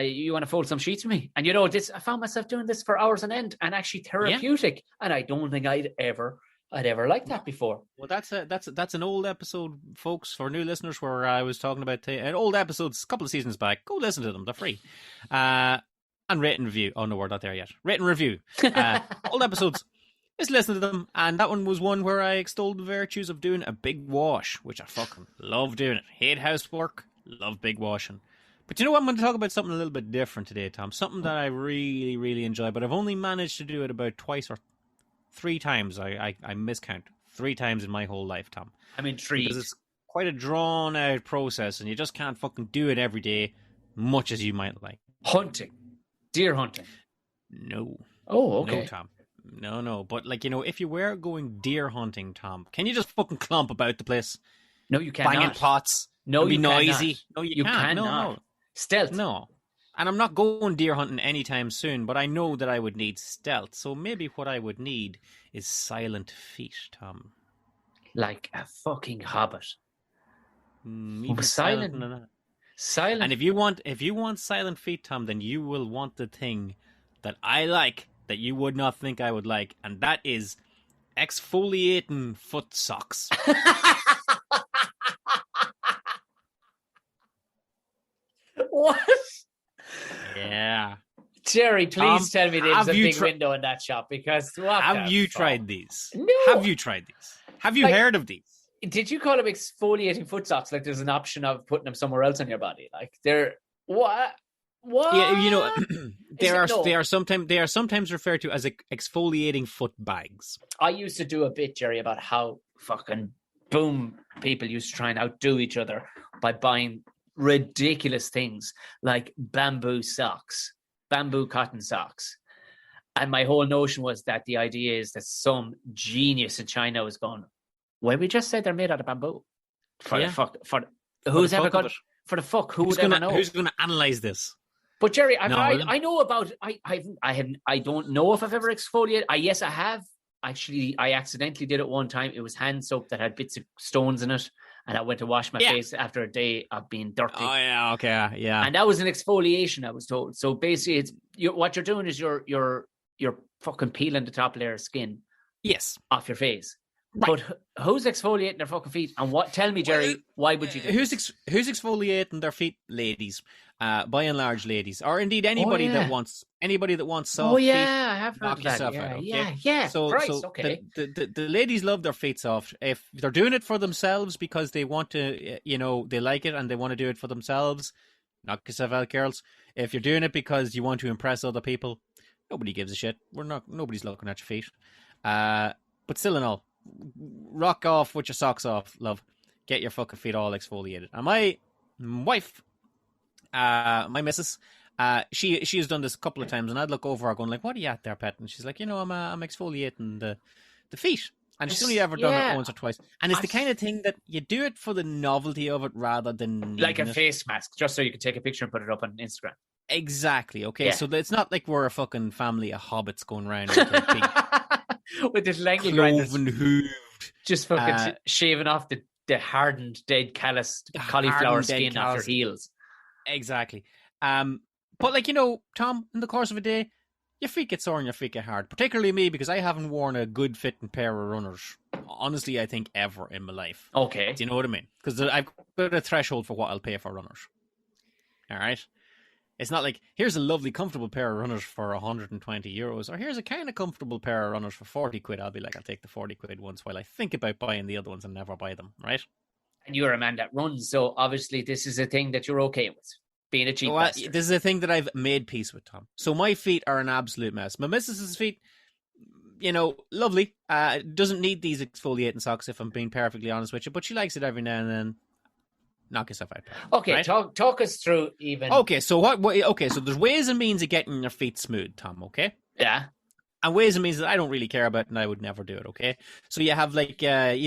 you want to fold some sheets for me? And you know, I found myself doing this for hours on end, and actually therapeutic. And I don't think I'd ever liked that before.
Well, that's an old episode, folks, for new listeners, where I was talking about an old episodes a couple of seasons back. Go listen to them; they're free. And rate and review. Oh no, we're not there yet. Rate and review. Old episodes. Just listen to them. And that one was one where I extolled the virtues of doing a big wash, which I fucking love doing it. Hate housework, love big washing. But you know what? I'm going to talk about something a little bit different today, Tom. Something that I really, really enjoy, but I've only managed to do it about twice or 3 times. I miscount. 3 times in my whole life, Tom.
I'm intrigued.
Because it's quite a drawn-out process, and you just can't fucking do it every day, much as you might like.
Hunting. Deer hunting.
No.
Oh, okay.
No, Tom. No. But, like, you know, if you were going deer hunting, Tom, can you just fucking clomp about the place?
No, you cannot.
Banging pots.
No,
and be
you
noisy.
Cannot.
No, you can't.
Cannot.
No.
Stealth.
No. And I'm not going deer hunting anytime soon, but I know that I would need stealth. So maybe what I would need is silent feet, Tom.
Like a fucking hobbit.
Even silent than that.
Silent.
And if you want silent feet, Tom, then you will want the thing that I like that you would not think I would like, and that is exfoliating foot socks.
What?
Yeah.
Jerry, please tell me there's a big window in that shop, because
have you tried these?
No.
Have you tried these? Have you heard of these?
Did you call them exfoliating foot socks? Like there's an option of putting them somewhere else on your body? Like they're what?
Yeah, you know, they are sometimes referred to as exfoliating foot bags.
I used to do a bit, Jerry, about how fucking boom people used to try and outdo each other by buying ridiculous things like bamboo cotton socks. And my whole notion was that the idea is that some genius in China was going, well, we just said they're made out of bamboo. Who would ever know?
Who's going to analyze this?
But Jerry, I know about. I don't know if I've ever exfoliated. Yes, I have. Actually, I accidentally did it one time. It was hand soap that had bits of stones in it, and I went to wash my face after a day of being dirty.
Oh yeah, okay, yeah.
And that was an exfoliation, I was told. So basically, it's what you're doing is you're fucking peeling the top layer of skin, off your face. Right. But who's exfoliating their fucking feet? And what? Tell me, Jerry, why would you do
who's exfoliating their feet? Ladies, by and large, ladies, or indeed anybody that wants soft feet.
I have heard that. Yeah.
So
okay.
The ladies love their feet soft. If they're doing it for themselves because they want to, they like it and they want to do it for themselves, knock yourself out, girls. If you're doing it because you want to impress other people, nobody gives a shit. Nobody's looking at your feet. But still in all, rock off with your socks off, love. Get your fucking feet all exfoliated. And my wife, my missus, she has done this a couple of times, and I'd look over her going like, "What are you at there, pet?" And she's like, I'm exfoliating the feet. And she's only ever done it once or twice. And it's the kind of thing that you do it for the novelty of it rather than
like a face mask, just so you can take a picture and put it up on Instagram.
Exactly. Okay, so it's not like we're a fucking family of hobbits going around with a big
with this length grinder, just fucking shaving off the hardened, dead, calloused cauliflower skin off your heels.
Exactly. But like, Tom, in the course of a day, your feet get sore and your feet get hard. Particularly me, because I haven't worn a good fitting pair of runners, honestly, I think ever in my life.
Okay.
Do you know what I mean? Because I've got a threshold for what I'll pay for runners. All right? It's not like, here's a lovely, comfortable pair of runners for €120, or here's a kind of comfortable pair of runners for 40 quid. I'll be like, I'll take the 40 quid ones while I think about buying the other ones and never buy them, right?
And you're a man that runs, so obviously this is a thing that you're okay with, being a cheap bastard.
This is a thing that I've made peace with, Tom. So my feet are an absolute mess. My missus's feet, lovely. Doesn't need these exfoliating socks, if I'm being perfectly honest with you, but she likes it every now and then. Knock yourself out.
Okay,
right?
talk us through even.
Okay, so so there's ways and means of getting your feet smooth, Tom, okay?
Yeah.
And ways and means that I don't really care about, and I would never do it. Okay, so you have like a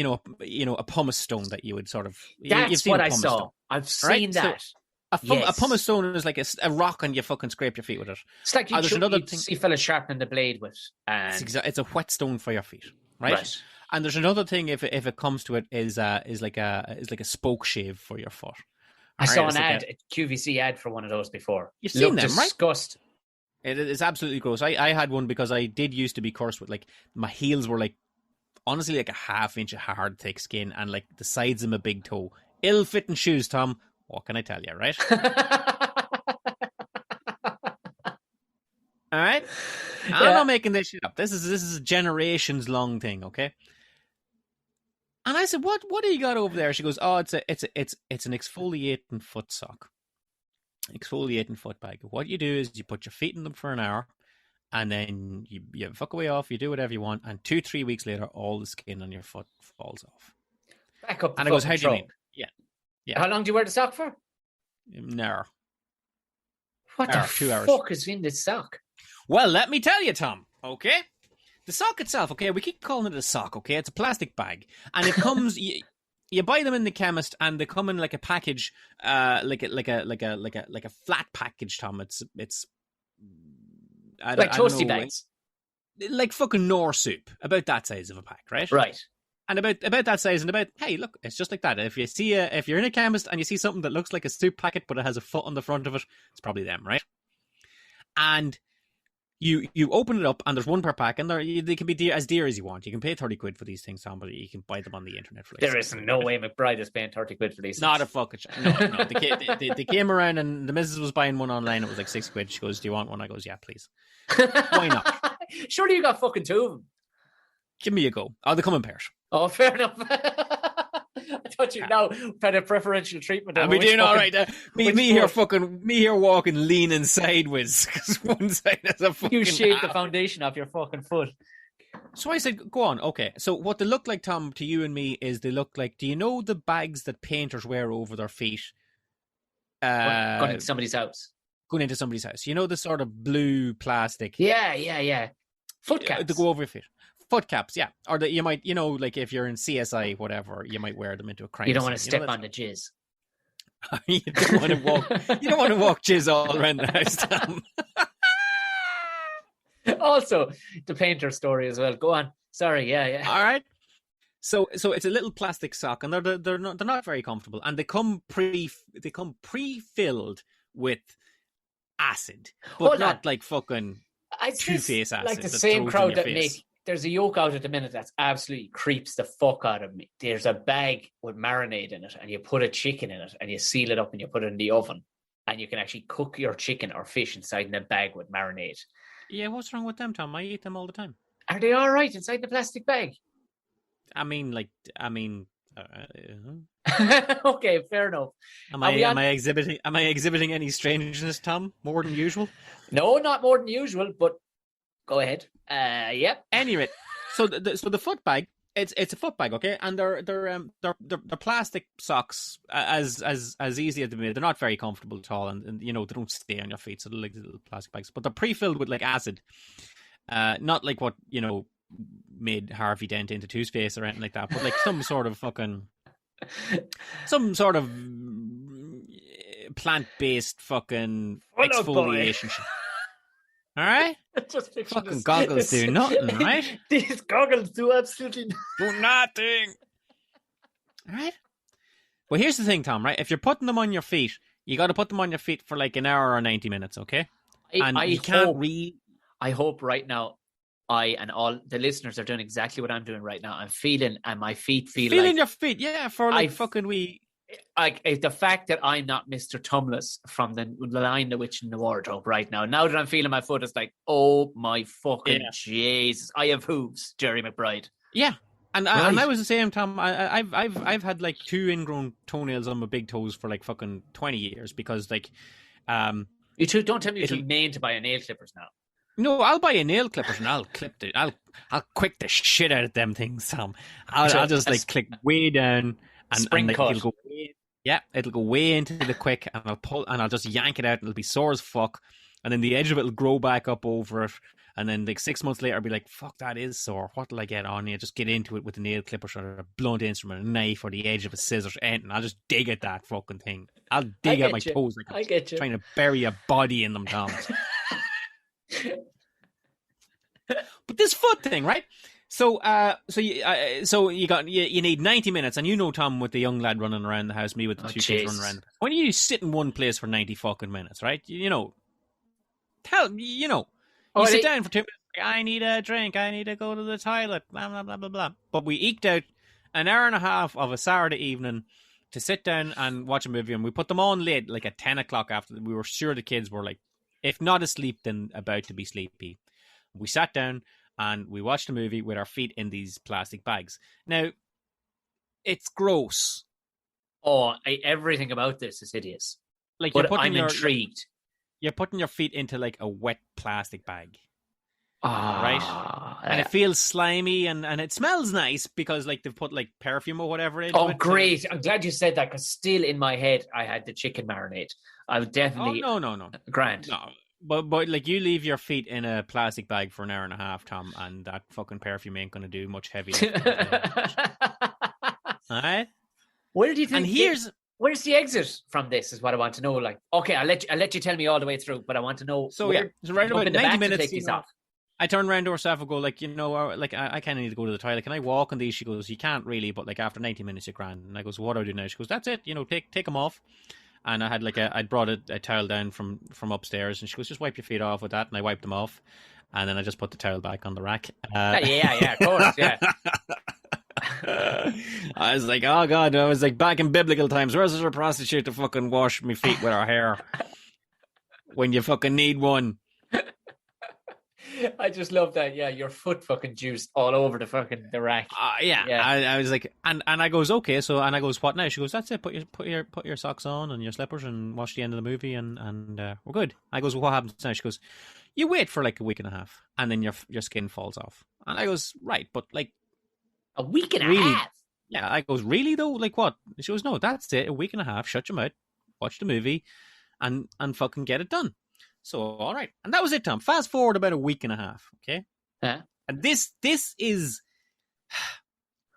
pumice stone that you would sort of.
That's
you've seen
what
a
I
pumice
saw.
Stone,
I've seen
right?
that.
So a pumice stone is like a rock, and you fucking scrape your feet with it.
It's like you'd see fellas sharpening the blade with.
It's a whetstone for your feet, right? And there's another thing if it comes to it is like a spoke shave for your foot.
I saw an ad, a QVC ad for one of those before.
You've seen them, right?
Disgusting.
It is absolutely gross. I had one because I did used to be cursed with, like, my heels were like, honestly, like a half-inch of hard, thick skin, and like the sides of my big toe. Ill-fitting shoes, Tom. What can I tell you, right? All right? I'm not making this shit up. This is a generations-long thing, okay? And I said, what do you got over there? She goes, oh, it's an exfoliating foot sock. Exfoliating foot bag. What you do is you put your feet in them for an hour, and then you fuck away off, you do whatever you want, and 2-3 weeks later, all the skin on your foot falls off.
Back up.
And I goes, how do you mean? Yeah.
How long do you wear the sock for?
An hour.
What the
2 hours.
fuck is in this sock?
Well, let me tell you, Tom, okay? The sock itself, okay, we keep calling it a sock, okay? It's a plastic bag. And it comes... You buy them in the chemist, and they come in like a package, like a flat package, Tom. It's
like toasty bags,
like fucking Knorr soup, about that size of a pack, right?
Right.
And about that size, and hey, look, it's just like that. If you're in a chemist and you see something that looks like a soup packet but it has a foot on the front of it, it's probably them, right? And you open it up, and there's one per pack, and they can be as dear as you want. You can pay 30 quid for these things, Tom, but you can buy them on the internet for
there is no way McBride is paying 30 quid for these
Not
things.
a fucking no. They came around, and the missus was buying one online. It was like 6 quid. She goes, do you want one? I goes, yeah, please. Why not?
Surely you got fucking 2 of them.
Give me a go. Oh, they come in pairs.
Oh, fair enough. I thought you now had a preferential treatment.
And we doing all right. Me here walking leaning sideways because one side has a fucking.
You shaved the foundation off your fucking foot.
So I said, go on, okay. So what they look like, Tom, to you and me is they look like. Do you know the bags that painters wear over their feet?
Going into somebody's house.
Going into somebody's house. You know the sort of blue plastic.
Yeah. Foot caps.
To go over your feet. Foot caps, yeah. Or that you might, like if you're in CSI, whatever, you might wear them into a crime.
You don't want to step on the jizz.
You don't want to walk. You don't want to walk jizz all around the house, Tom.
Also, the painter story as well. Go on. Sorry, yeah.
All right. So it's a little plastic sock, and they're not very comfortable, and they come pre-filled with acid, but not like fucking Two-Face acid.
Like the same crowd that make. There's a yoke out at the minute that's absolutely creeps the fuck out of me. There's a bag with marinade in it, and you put a chicken in it, and you seal it up, and you put it in the oven, and you can actually cook your chicken or fish inside in a bag with marinade.
Yeah, what's wrong with them, Tom? I eat them all the time.
Are they all right inside the plastic bag? Okay, fair enough.
Am I exhibiting any strangeness, Tom? More than usual?
No, not more than usual, but go ahead. Yep.
Anyway, so the foot bag, it's a foot bag, okay, and they're plastic socks, as easy as they may. They're not very comfortable at all, and they don't stay on your feet, so they're like little plastic bags, but they're pre-filled with like acid, not like what made Harvey Dent into Two-Face or anything like that, but like some sort of plant-based fucking exfoliation shit. All right?
Just
fucking goggles do nothing, right?
These goggles do absolutely
nothing. All right? Well, here's the thing, Tom, right? If you're putting them on your feet, you got to put them on your feet for like an hour or 90 minutes, okay?
I hope right now and all the listeners are doing exactly what I'm doing right now. I'm feeling, and my feet feeling
like, your feet, yeah, for like fucking wee.
Like the fact that I'm not Mr. Tumless from the Lion, the Witch, and the Wardrobe right now. Now that I'm feeling my foot, it's like, oh my fucking Jesus! I have hooves, Jerry McBride.
Yeah, And
Right.
I was the same, Tom. I've had like 2 ingrown toenails on my big toes for like fucking 20 years because like
You two don't tell me you're
It'll-
too mean to buy a nail clippers now.
no, I'll buy a nail clippers and I'll clip it. I'll quick the shit out of them things, Tom. I'll just like click way down and
Spring
like,
cut.
it'll go way into the quick and I'll pull and I'll just yank it out and it'll be sore as fuck. And then the edge of it will grow back up over it. And then like 6 months later, I'll be like, fuck, that is sore. What'll I get on here? Just get into it with a nail clipper or a blunt instrument, a knife or the edge of a scissors, and I'll just dig at that fucking thing. I'll dig at my toes like
I get you.
trying to bury a body in them, Tom. But this foot thing, right? So you need 90 minutes, and you know, Tom, with the young lad running around the house, me with the 2 kids running around. When you sit in one place for 90 fucking minutes, right? You know, you sit down for 2 minutes. I need a drink. I need to go to the toilet. Blah blah blah blah blah. But we eked out an hour and a half of a Saturday evening to sit down and watch a movie, and we put them on late, like at 10 o'clock after. We were sure the kids were like, if not asleep, then about to be sleepy. We sat down and we watched a movie with our feet in these plastic bags. Now, it's gross.
Oh, everything about this is hideous.
Like,
but I'm intrigued.
You're putting your feet into like a wet plastic bag.
Right?
And it feels slimy and it smells nice because like they've put like perfume or whatever into it.
Oh, great. I'm glad you said that because still in my head I had the chicken marinade. I would definitely...
Oh, no.
Grand.
No. But like you leave your feet in a plastic bag for an hour and a half, Tom, and that fucking perfume ain't going to do much heavy lifting. All right?
Where do you think...
And
where's the exit from this is what I want to know. Like, okay, I'll let you tell me all the way through, but I want to know...
So right about 90 minutes,
take off.
I turned around to herself and go, like, I kind of need to go to the toilet. Can I walk on these? She goes, you can't really, but like after 90 minutes, you're grand. And I goes, what do I do now? She goes, that's it. Take them off. And I had I'd brought a towel down from upstairs, and she goes, just wipe your feet off with that. And I wiped them off. And then I just put the towel back on the rack.
Yeah, of course, yeah.
I was like, oh God, I was like back in biblical times. Where's there a prostitute to fucking wash my feet with her hair when you fucking need one?
I just love that. Yeah, your foot fucking juiced all over the rack.
Yeah. I was like, and I goes, okay, so, and I goes, what now? She goes, that's it. Put your socks on and your slippers and watch the end of the movie and we're good. I goes, well, what happens now? She goes, you wait for like a week and a half and then your skin falls off. And I goes, right, but like
a week and a half.
Yeah, I goes, really though? Like what? She goes, no, that's it. A week and a half. Shut your mouth, watch the movie, and fucking get it done. So, all right. And that was it, Tom. Fast forward about a week and a half, okay?
Yeah.
And this is...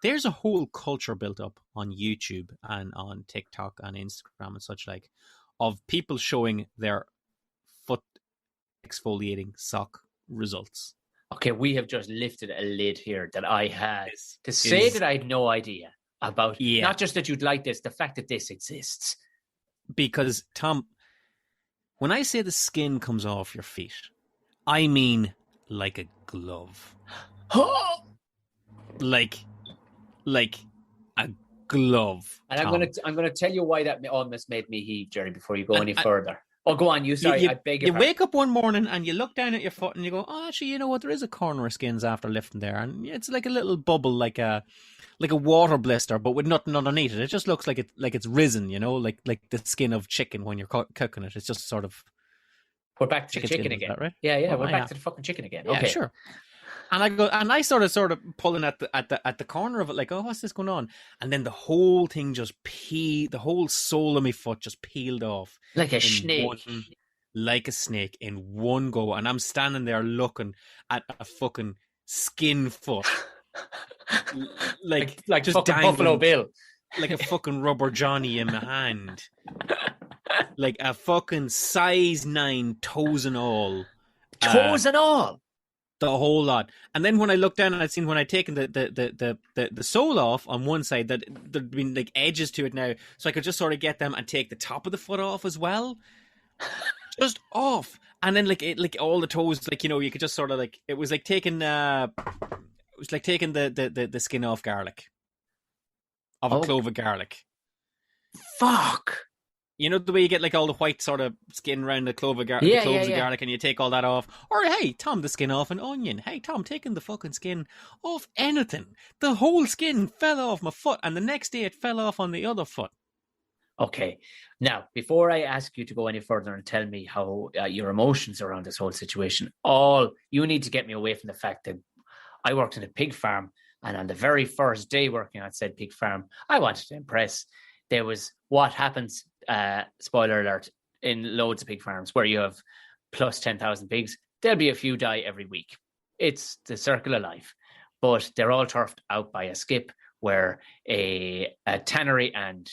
There's a whole culture built up on YouTube and on TikTok and Instagram and such like of people showing their foot exfoliating sock results.
Okay, we have just lifted a lid here that I had. To say that I had no idea about, not just that you'd like this, the fact that this exists.
Because, Tom... When I say the skin comes off your feet, I mean like a glove. like a glove.
And
Tom.
I'm gonna tell you why that almost made me heave, Jerry, before you go any further. Oh, go on. I beg your pardon.
You wake up one morning and you look down at your foot and you go, oh, actually, you know what? There is a corner of skins after lifting there, and it's like a little bubble, like a water blister, but with nothing underneath it. It just looks like it's risen, you know, like the skin of chicken when you're cooking it. It's just sort of.
We're back to chicken again, right? Yeah. We're back to the fucking chicken again. Okay,
yeah, sure. And I go, and I sort of pulling at the corner of it, like, oh, what's this going on? And then the whole thing just the whole sole of my foot just peeled off
like a snake,
like a snake in one go. And I'm standing there looking at a fucking skin foot, like just
fucking
dangling,
Buffalo Bill,
like a fucking rubber Johnny in my hand, like a fucking size 9 toes and all.
Toes and all.
The whole lot. And then when I looked down and I'd seen when I'd taken the sole off on one side, that there'd been like edges to it now, so I could just sort of get them and take the top of the foot off as well, just off. And then like all the toes, like, you know, you could just sort of like, it was like taking the skin off garlic, of a clove of garlic.
Fuck.
You know the way you get like all the white sort of skin around the clove of
Yeah,
the cloves
yeah.
of garlic, and you take all that off. Or hey, Tom, the skin off an onion. Hey, Tom, taking the fucking skin off anything. The whole skin fell off my foot, and the next day it fell off on the other foot.
Okay. Now, before I ask you to go any further and tell me how your emotions around this whole situation, you need to get me away from the fact that I worked in a pig farm, and on the very first day working on said pig farm, I wanted to impress. There was what happens, spoiler alert, in loads of pig farms where you have plus 10,000 pigs. There'll be a few die every week. It's the circle of life. But they're all turfed out by a skip where a tannery and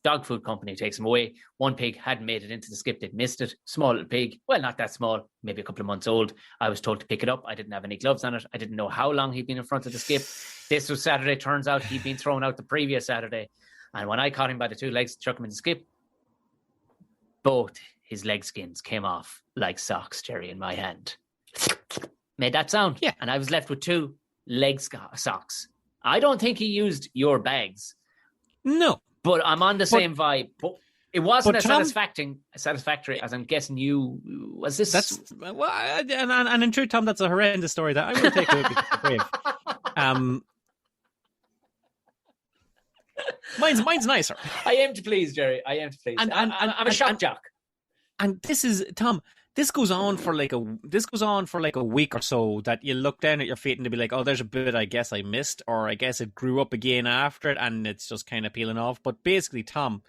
dog food company takes them away. One pig hadn't made it into the skip. They'd missed it. Small little pig. Well, not that small, maybe a couple of months old. I was told to pick it up. I didn't have any gloves on it. I didn't know how long he'd been in front of the skip. This was Saturday. Turns out he'd been thrown out the previous Saturday. And when I caught him by the two legs, chuck him in the skip, both his leg skins came off like socks, Jerry, in my hand. Made that sound.
Yeah.
And I was left with two leg socks. I don't think he used your bags.
No.
But I'm on the same vibe. But it wasn't as
Tom,
satisfactory as I'm guessing you... Was this...
That's... Well, and in truth, Tom, that's a horrendous story that I will take a grave. Mine's nicer.
I am to please, Jerry. I am to please. And I'm a shock jock.
And this is, Tom... This goes on for like a week or so, that you look down at your feet and to be like, oh, there's a bit I guess I missed, or I guess it grew up again after it and it's just kind of peeling off. But basically, Tom,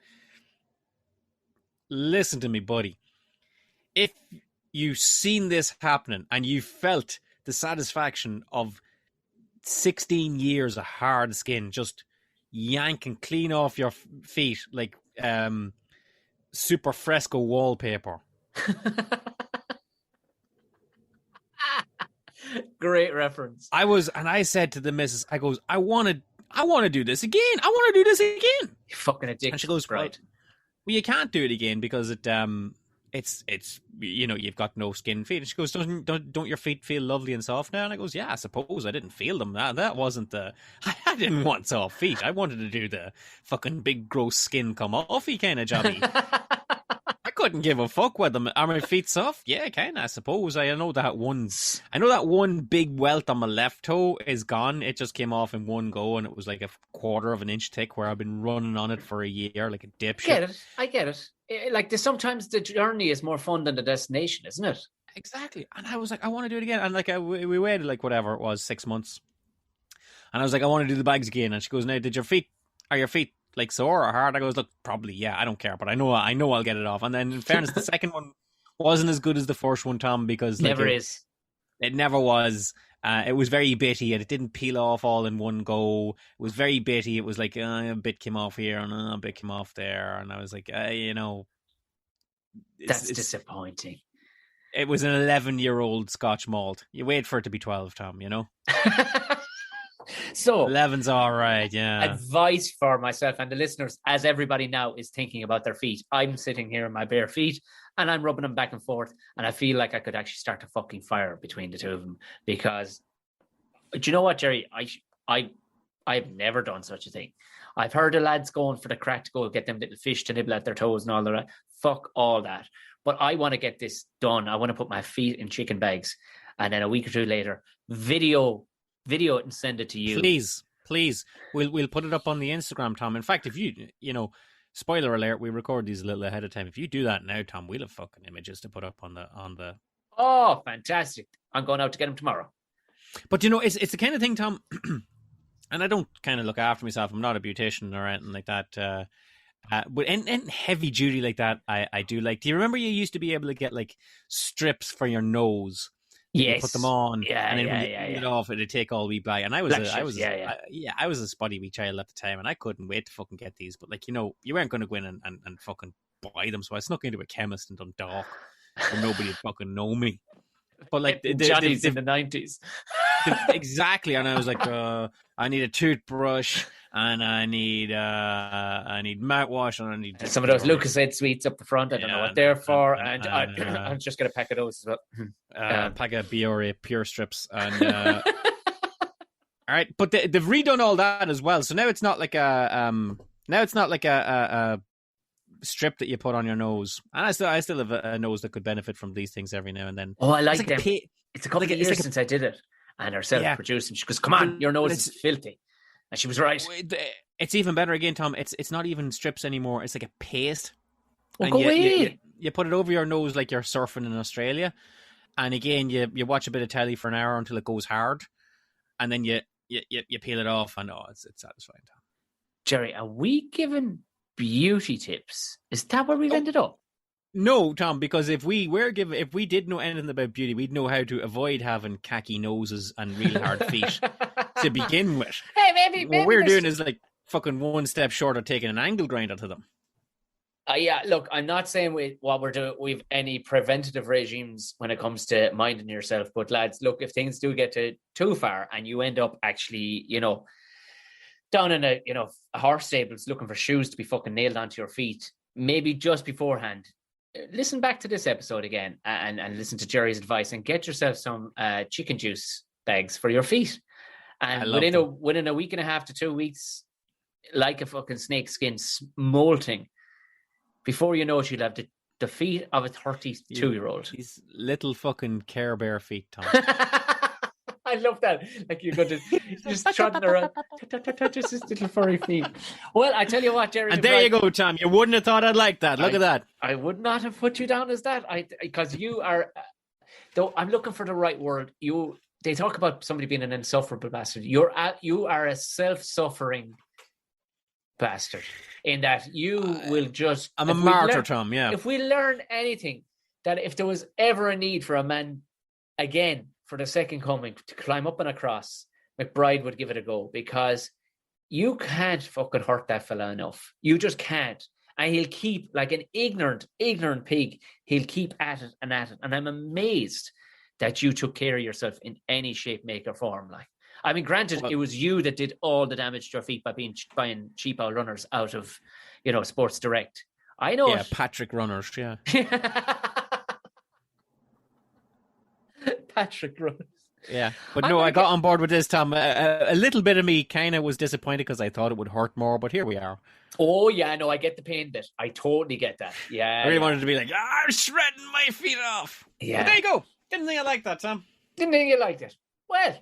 listen to me, buddy. If you've seen this happening and you felt the satisfaction of 16 years of hard skin just yanking clean off your feet like super fresco wallpaper.
Great reference.
I said to the missus, I want to do this again. I want to do this again.
You fucking addict.
And she goes,
right.
Well, you can't do it again because it's you've got no skin feet. And she goes, don't your feet feel lovely and soft now? And I goes, yeah, I suppose I didn't feel them. That wasn't I didn't want soft feet. I wanted to do the fucking big gross skin come offy kind of jobby. I couldn't give a fuck whether are my feet soft. Yeah, kind of, I suppose. I know that one big welt on my left toe is gone. It just came off in one go, and it was like a quarter of an inch thick. Where I've been running on it for a year, like a dipshit.
I get it. Like sometimes the journey is more fun than the destination, isn't it?
Exactly. And I was like, I want to do it again. And like we waited like whatever it was, 6 months. And I was like, I want to do the bags again. And she goes, now, are your feet like sore or hard? I goes, look, probably, yeah, I don't care, but I know I'll get it off. And then in fairness, the second one wasn't as good as the first one, Tom, because like, it never was. It was very bitty, and it didn't peel off all in one go. It was very bitty. It was like a bit came off here and a bit came off there, and I was like,
that's disappointing.
It was an 11-year-old Scotch malt. You wait for it to be 12, Tom. So 11's all right, yeah.
Advice for myself and the listeners, as everybody now is thinking about their feet. I'm sitting here in my bare feet and I'm rubbing them back and forth, and I feel like I could actually start a fucking fire between the two of them. Because, do you know what, Jerry? I've never done such a thing. I've heard of lads going for the crack to go get them little fish to nibble at their toes and all that. Fuck all that. But I want to get this done. I want to put my feet in chicken bags, and then a week or two later, video it and send it to you.
Please. We'll put it up on the Instagram, Tom. In fact, if spoiler alert, we record these a little ahead of time. If you do that now, Tom, we'll have fucking images to put up on the.
Oh, fantastic! I'm going out to get them tomorrow.
But it's the kind of thing, Tom. And I don't kind of look after myself. I'm not a beautician or anything like that. But in heavy duty like that, I do like. Do you remember you used to be able to get like strips for your nose?
Yes.
You put them on, and then when you
get
it off, it'd take all wee black. And I was a spotty wee child at the time, and I couldn't wait to fucking get these. But like you weren't going to go in and fucking buy them, so I snuck into a chemist in Dundalk, where nobody would fucking know me. But like
Johnny's in the 90s.
Exactly, and I was like, I need a toothbrush, and I need mouthwash, and I need
some of those Lucasade sweets up the front. I don't know what they're for, and I'm just gonna pack of those as well.
Pack of Biore Pure Strips, and all right. But they've redone all that as well, so now it's not like a strip that you put on your nose. And I still have a nose that could benefit from these things every now and then.
Oh, I like
It's
them.
like
It's a couple of years since I did it. And herself producing. She goes, come on, your nose is filthy. And she was right.
It's even better again, Tom. It's not even strips anymore. It's like a paste.
Oh,
and
go away.
You put it over your nose like you're surfing in Australia. And again, you watch a bit of telly for an hour until it goes hard. And then you peel it off. And it's satisfying, Tom.
Jerry, are we given beauty tips? Is that where we've ended up?
No, Tom, because if we did know anything about beauty, we'd know how to avoid having khaki noses and real hard feet to begin with.
Hey, maybe
what we're doing is like fucking one step short of taking an angle grinder to them.
Yeah, look, I'm not saying what we're doing, we've any preventative regimes when it comes to minding yourself. But lads, look, if things do get too far and you end up actually, down in a horse stables looking for shoes to be fucking nailed onto your feet, maybe just beforehand, listen back to this episode again and listen to Jerry's advice and get yourself some chicken juice bags for your feet. And within a week and a half to 2 weeks, like a fucking snake skin molting, before you know it, you'll have the feet of a 32-year-old.
These little fucking Care Bear feet, Tom.
I love that. Like you're going to just trotting around, just his little furry feet. Well, I tell you what, Jerry.
And there you go, Tom. You wouldn't have thought I'd like that. Look at that.
I would not have put you down as that. Because you are. Though I'm looking for the right word. They talk about somebody being an insufferable bastard. You are a self-suffering bastard. In that you will just.
I'm a martyr, Tom. Yeah.
If we learn anything, that if there was ever a need for a man again, for the second coming, to climb up on a cross, McBride would give it a go, because you can't fucking hurt that fella enough. You just can't. And he'll keep, like an ignorant pig, he'll keep at it. And I'm amazed that you took care of yourself in any shape, make, or form. Like, I mean, granted, it was you that did all the damage to your feet by buying cheap out runners out of, Sports Direct. I know.
Yeah, Patrick runners, yeah.
Patrick Rose.
Yeah, but no, I got on board with this, Tom. A little bit of me kind of was disappointed because I thought it would hurt more, but here we are.
Oh, yeah, no, I get the pain bit. I totally get that. Yeah.
I really wanted to be like, I'm shredding my feet off. Yeah. But there you go. Didn't think I liked that, Tom.
Didn't think you liked it. Well,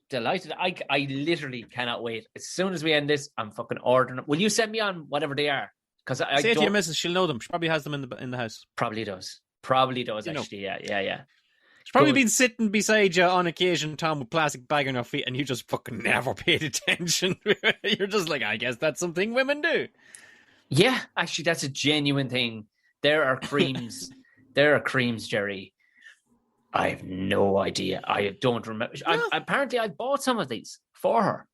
delighted. I literally cannot wait. As soon as we end this, I'm fucking ordering them. Will you send me on whatever they are? Because I
say it to your missus, she'll know them. She probably has them in the house.
Probably does, actually. Yeah.
She's probably been sitting beside you on occasion, Tom, with plastic bag on her feet, and you just fucking never paid attention. You're just like, I guess that's something women do.
Yeah, actually, that's a genuine thing. There are creams. Jerry. I have no idea. I don't remember. Apparently, I bought some of these for her.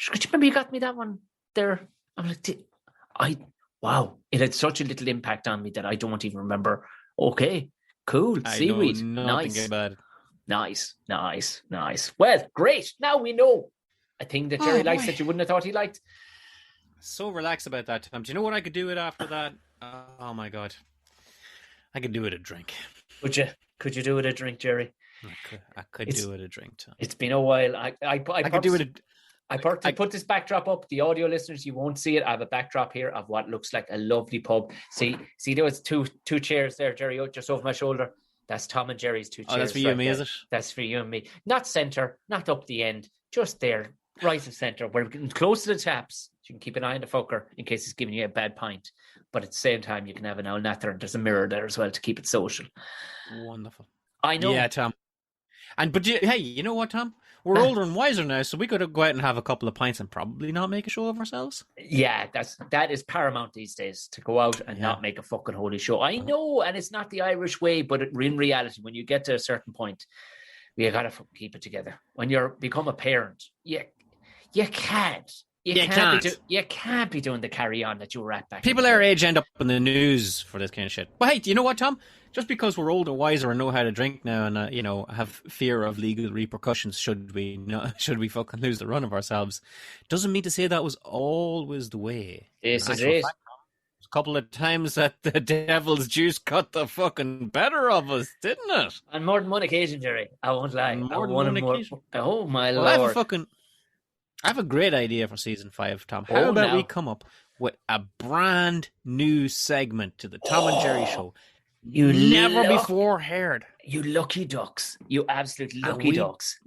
Could you remember you got me that one there? I'm like, wow. It had such a little impact on me that I don't even remember. Okay. Cool. Seaweed. Nice. Well, great. Now we know a thing that Jerry likes that you wouldn't have thought he liked.
So relaxed about that, Tom. Do you know what I could do it after that? Oh my God. I could do it a drink.
Would you? Could you do it a drink, Jerry?
I could do it a drink, Tom.
It's been a while. I could do it. I put this backdrop up. The audio listeners, you won't see it. I have a backdrop here of what looks like a lovely pub. See, there was two chairs there, Jerry, just over my shoulder. That's Tom and Jerry's two chairs.
Oh, that's for you and me, is it?
That's for you and me. Not center, not up the end, just there, right in center. We're getting close to the taps. You can keep an eye on the fucker in case he's giving you a bad pint. But at the same time, you can have an owl nather, and there's a mirror there as well to keep it social.
Wonderful.
I know.
Yeah, Tom. Hey, you know what, Tom? We're older and wiser now, so we could go out and have a couple of pints and probably not make a show of ourselves.
Yeah, that is paramount these days, to go out and not make a fucking holy show. I know, and it's not the Irish way, but in reality, when you get to a certain point, you got to keep it together. When you become a parent, you can't. You can't be doing the carry-on that you were at back.
People our age end up in the news for this kind of shit. But hey, do you know what, Tom? Just because we're older, wiser, and know how to drink now, and have fear of legal repercussions should we fucking lose the run of ourselves, doesn't mean to say that was always the way.
Yes, it is.
A couple of times that the devil's juice got the fucking better of us, didn't it?
On more than one occasion, Jerry. I won't lie.
Occasion.
Oh my lord!
I have a great idea for season 5, Tom. How about we come up with a brand new segment to the Tom and Jerry Show.
You
Never before heard.
You lucky ducks. You absolute lucky ducks.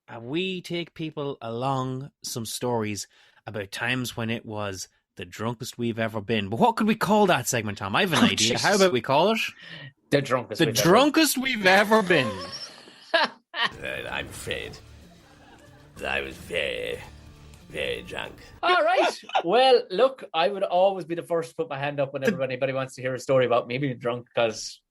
And we take people along some stories about times when it was the drunkest we've ever been. But what could we call that segment, Tom? I have an idea.
Jesus.
How about we call it?
The drunkest
We've ever been.
I'm afraid I was very, very drunk.
All right. Well, look, I would always be the first to put my hand up whenever anybody wants to hear a story about me being drunk, because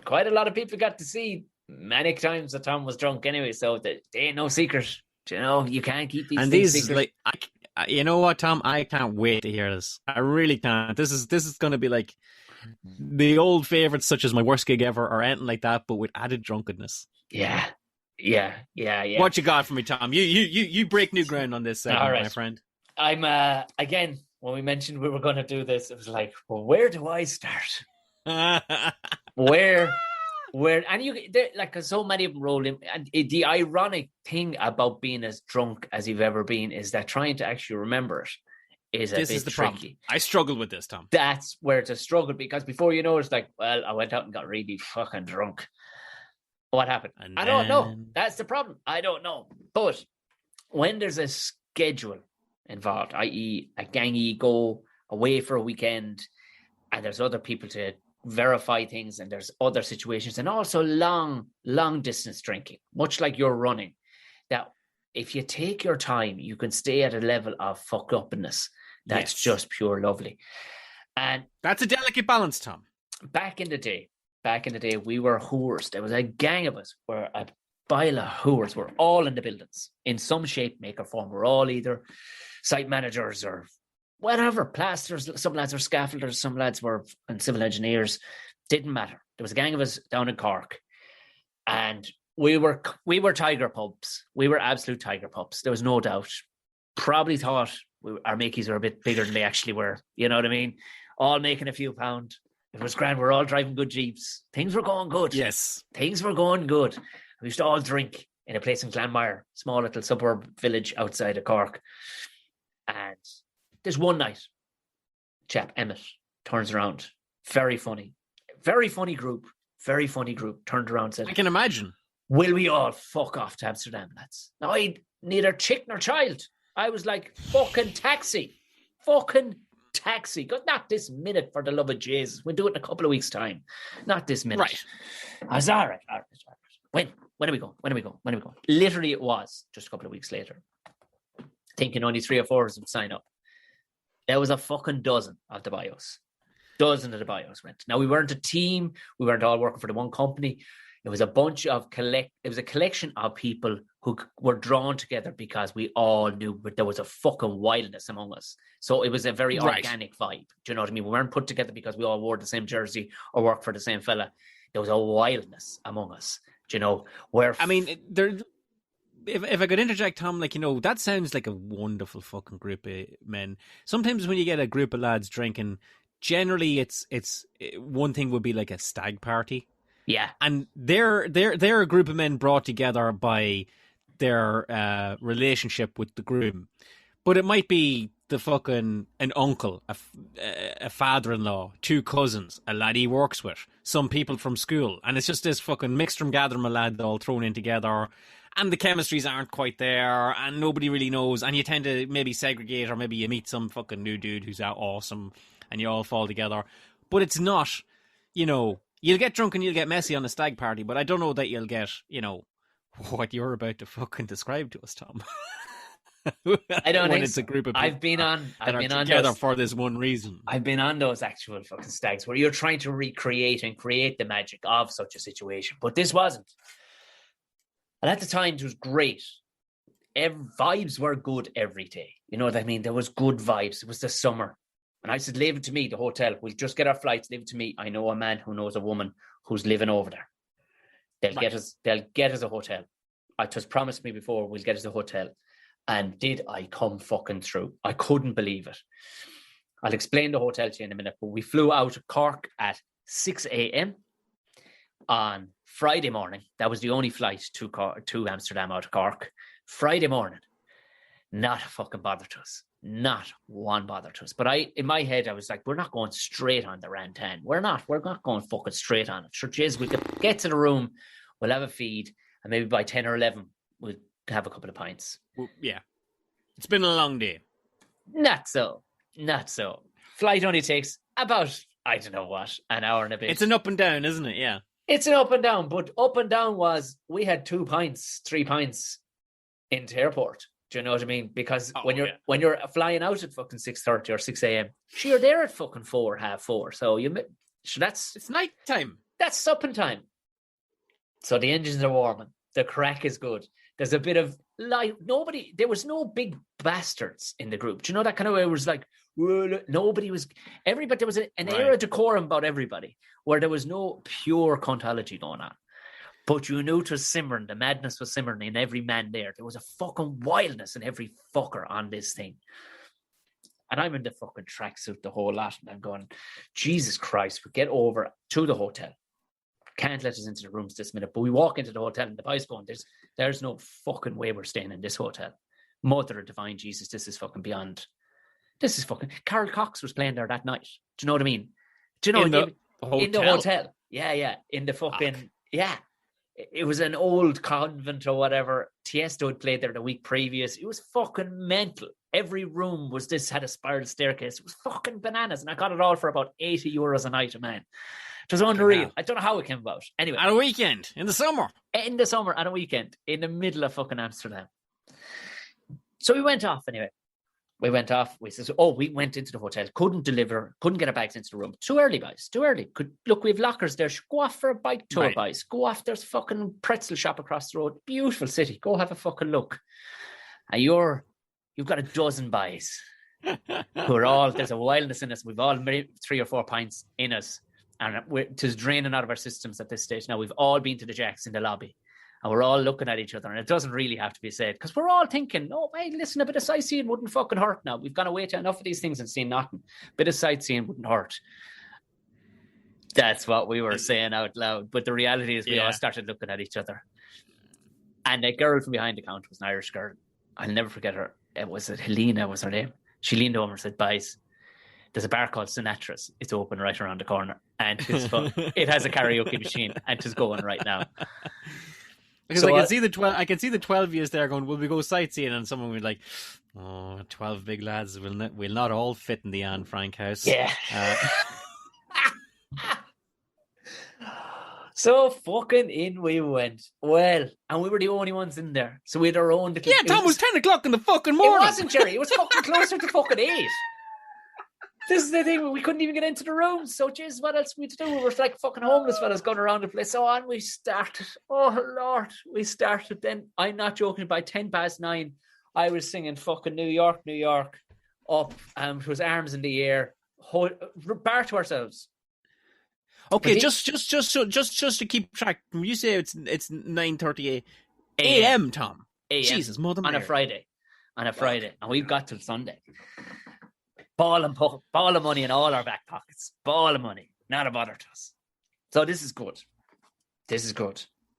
quite a lot of people got to see many times that Tom was drunk anyway, so they ain't no secret. You know, you can't keep these things secret.
You know what, Tom? I can't wait to hear this. I really can't. This is going to be like the old favorites, such as My Worst Gig Ever or anything like that, but with added drunkenness.
Yeah.
What you got for me, Tom? You break new ground on this segment, my friend.
I'm again, when we mentioned we were going to do this, it was like, well, where do I start? Where, and like, cause so many of them roll in. And the ironic thing about being as drunk as you've ever been is that trying to actually remember it is a bit tricky.
Problem. I struggled with this, Tom.
That's where it's a struggle, because before you know, it's like, well, I went out and got really fucking drunk. What happened? I don't know. That's the problem. I don't know. But when there's a schedule involved, i.e. a gangy go away for a weekend, and there's other people to verify things, and there's other situations, and also long distance drinking, much like you're running, that if you take your time, you can stay at a level of fuck upness that's just pure lovely. And
that's a delicate balance, Tom.
Back in the day, we were whores. There was a gang of us, where a pile of whores were all in the buildings in some shape, make or form. We're all either site managers or whatever, plasters. Some lads were scaffolders, some lads were civil engineers. Didn't matter. There was a gang of us down in Cork, and we were tiger pups. We were absolute tiger pups. There was no doubt. Probably thought our Mackies were a bit bigger than they actually were. You know what I mean? All making a few pound. It was grand. We're all driving good Jeeps. Things were going good.
Yes.
Things were going good. We used to all drink in a place in Glanmire, small little suburb village outside of Cork. And there's one night, chap Emmett turns around. Very funny group. Turned around and said,
I can imagine.
Will we all fuck off to Amsterdam, lads? Now, I neither chick nor child. I was like, fucking taxi. Not this minute, for the love of Jesus. We'll do it in a couple of weeks' time. Not this minute.
Right.
I was all right. When are we going? Literally, it was just a couple of weeks later. Thinking only 3 or 4 of them sign up. There was a fucking dozen of the bios. Dozen of the bios went. Now, we weren't a team. We weren't all working for the one company. It was a bunch of it was a collection of people who were drawn together because we all knew that there was a fucking wildness among us. So it was a very organic vibe. Do you know what I mean? We weren't put together because we all wore the same jersey or worked for the same fella. There was a wildness among us. Do you know?
If I could interject, Tom, that sounds like a wonderful fucking group of men. Sometimes when you get a group of lads drinking, generally it's one thing would be like a stag party.
Yeah. And
they're a group of men brought together by their relationship with the groom. But it might be an uncle, a father-in-law, 2 cousins, a lad he works with, some people from school. And it's just this fucking mixed gathering of lads all thrown in together. And the chemistries aren't quite there, and nobody really knows. And you tend to maybe segregate, or maybe you meet some fucking new dude who's out awesome, and you all fall together. But it's not, you'll get drunk and you'll get messy on a stag party, but I don't know that you'll get, what you're about to fucking describe to us, Tom.
I don't
when
think
it's a group of people
I've been on
together
those,
for this one reason.
I've been on those actual fucking stags where you're trying to recreate and create the magic of such a situation, but this wasn't. And at the time, it was great. Vibes were good every day. You know what I mean? There was good vibes. It was the summer. And I said, leave it to me, the hotel. We'll just get our flights. Leave it to me. I know a man who knows a woman who's living over there. They'll get us a hotel. It was promised me before, we'll get us a hotel. And did I come fucking through? I couldn't believe it. I'll explain the hotel to you in a minute, but we flew out of Cork at 6 a.m. on Friday morning. That was the only flight to Amsterdam out of Cork. Friday morning. Not a fucking bother to us. Not one bother to us. But in my head, I was like, we're not going straight on the rant 10. We're not going fucking straight on it. Sure, jeez, we could get to the room, we'll have a feed, and maybe by 10 or 11, we'll have a couple of pints.
Well, yeah. It's been a long day.
Not so. Flight only takes about, I don't know what, an hour and a bit.
It's an up and down, isn't it? Yeah.
It's an up and down, but up and down was, we had 3 pints into airport. Do you know what I mean? Because when you're flying out at fucking 6:30 or 6 a.m., you're there at fucking 4, half 4. So it's
night time.
That's supping time. So the engines are warming. The crack is good. There's a bit of light. There was no big bastards in the group. Do you know that kind of way? It was like, nobody was, everybody, there was an air of decorum about everybody, where there was no pure cuntology going on. But you knew it was simmering. The madness was simmering in every man there. There was a fucking wildness in every fucker on this thing. And I'm in the fucking tracksuit the whole lot. And I'm going, Jesus Christ, we get over to the hotel. Can't let us into the rooms this minute. But we walk into the hotel and the boys going, there's no fucking way we're staying in this hotel. Mother of divine Jesus, this is fucking beyond. This is fucking... Carl Cox was playing there that night. Do you know what I mean? Do you know
in the
hotel? Yeah. In the fucking... Yeah. It was an old convent or whatever. Tiesto had played there the week previous. It was fucking mental. Every room had a spiral staircase. It was fucking bananas. And I got it all for about €80 a night, man. It was unreal. I don't know how it came about. Anyway.
At a weekend. In the summer.
On a weekend. In the middle of fucking Amsterdam. So we went off anyway. We went off. We said, we went into the hotel. Couldn't get our bags into the room. Too early, boys. Too early. Look, we have lockers there. Go off for a bike tour, boys. Go off. There's fucking pretzel shop across the road. Beautiful city. Go have a fucking look. And you've got a dozen boys who are all, there's a wildness in us. We've all made 3 or 4 pints in us. And it is draining out of our systems at this stage. Now, we've all been to the Jacks in the lobby. And we're all looking at each other, and it doesn't really have to be said, because we're all thinking, hey, listen, a bit of sightseeing wouldn't fucking hurt now. We've gone away to enough of these things and seen nothing. A bit of sightseeing wouldn't hurt. That's what we were saying out loud. But the reality is we all started looking at each other. And a girl from behind the counter was an Irish girl. I'll never forget her. Helena was her name. She leaned over and said, boys, there's a bar called Sinatra's. It's open right around the corner. And it has a karaoke machine, and it's going right now.
Because I can see the 12 years there going, will we go sightseeing? And someone would be like, 12 big lads will not all fit in the Anne Frank house.
Yeah. So fucking in we went. Well, and we were the only ones in there. So we had our own little...
Yeah, Tom, it was 10 o'clock in the fucking morning.
It wasn't, Jerry. It was fucking closer to fucking 8. This is the thing, we couldn't even get into the room. So, jeez, what else we had to do? We were like fucking homeless fellas going around the place. So on we started. Oh, Lord. We started then. I'm not joking. By 9:10, I was singing fucking New York, New York up. It was arms in the air. Bar to ourselves.
Okay, just to keep track. When you say it's 9:30 a.m., Tom.
A.M.
Jesus, mother
on a Friday. And we've got till Sunday. Ball of money in all our back pockets. Ball of money. Not a bother to us. So this is good.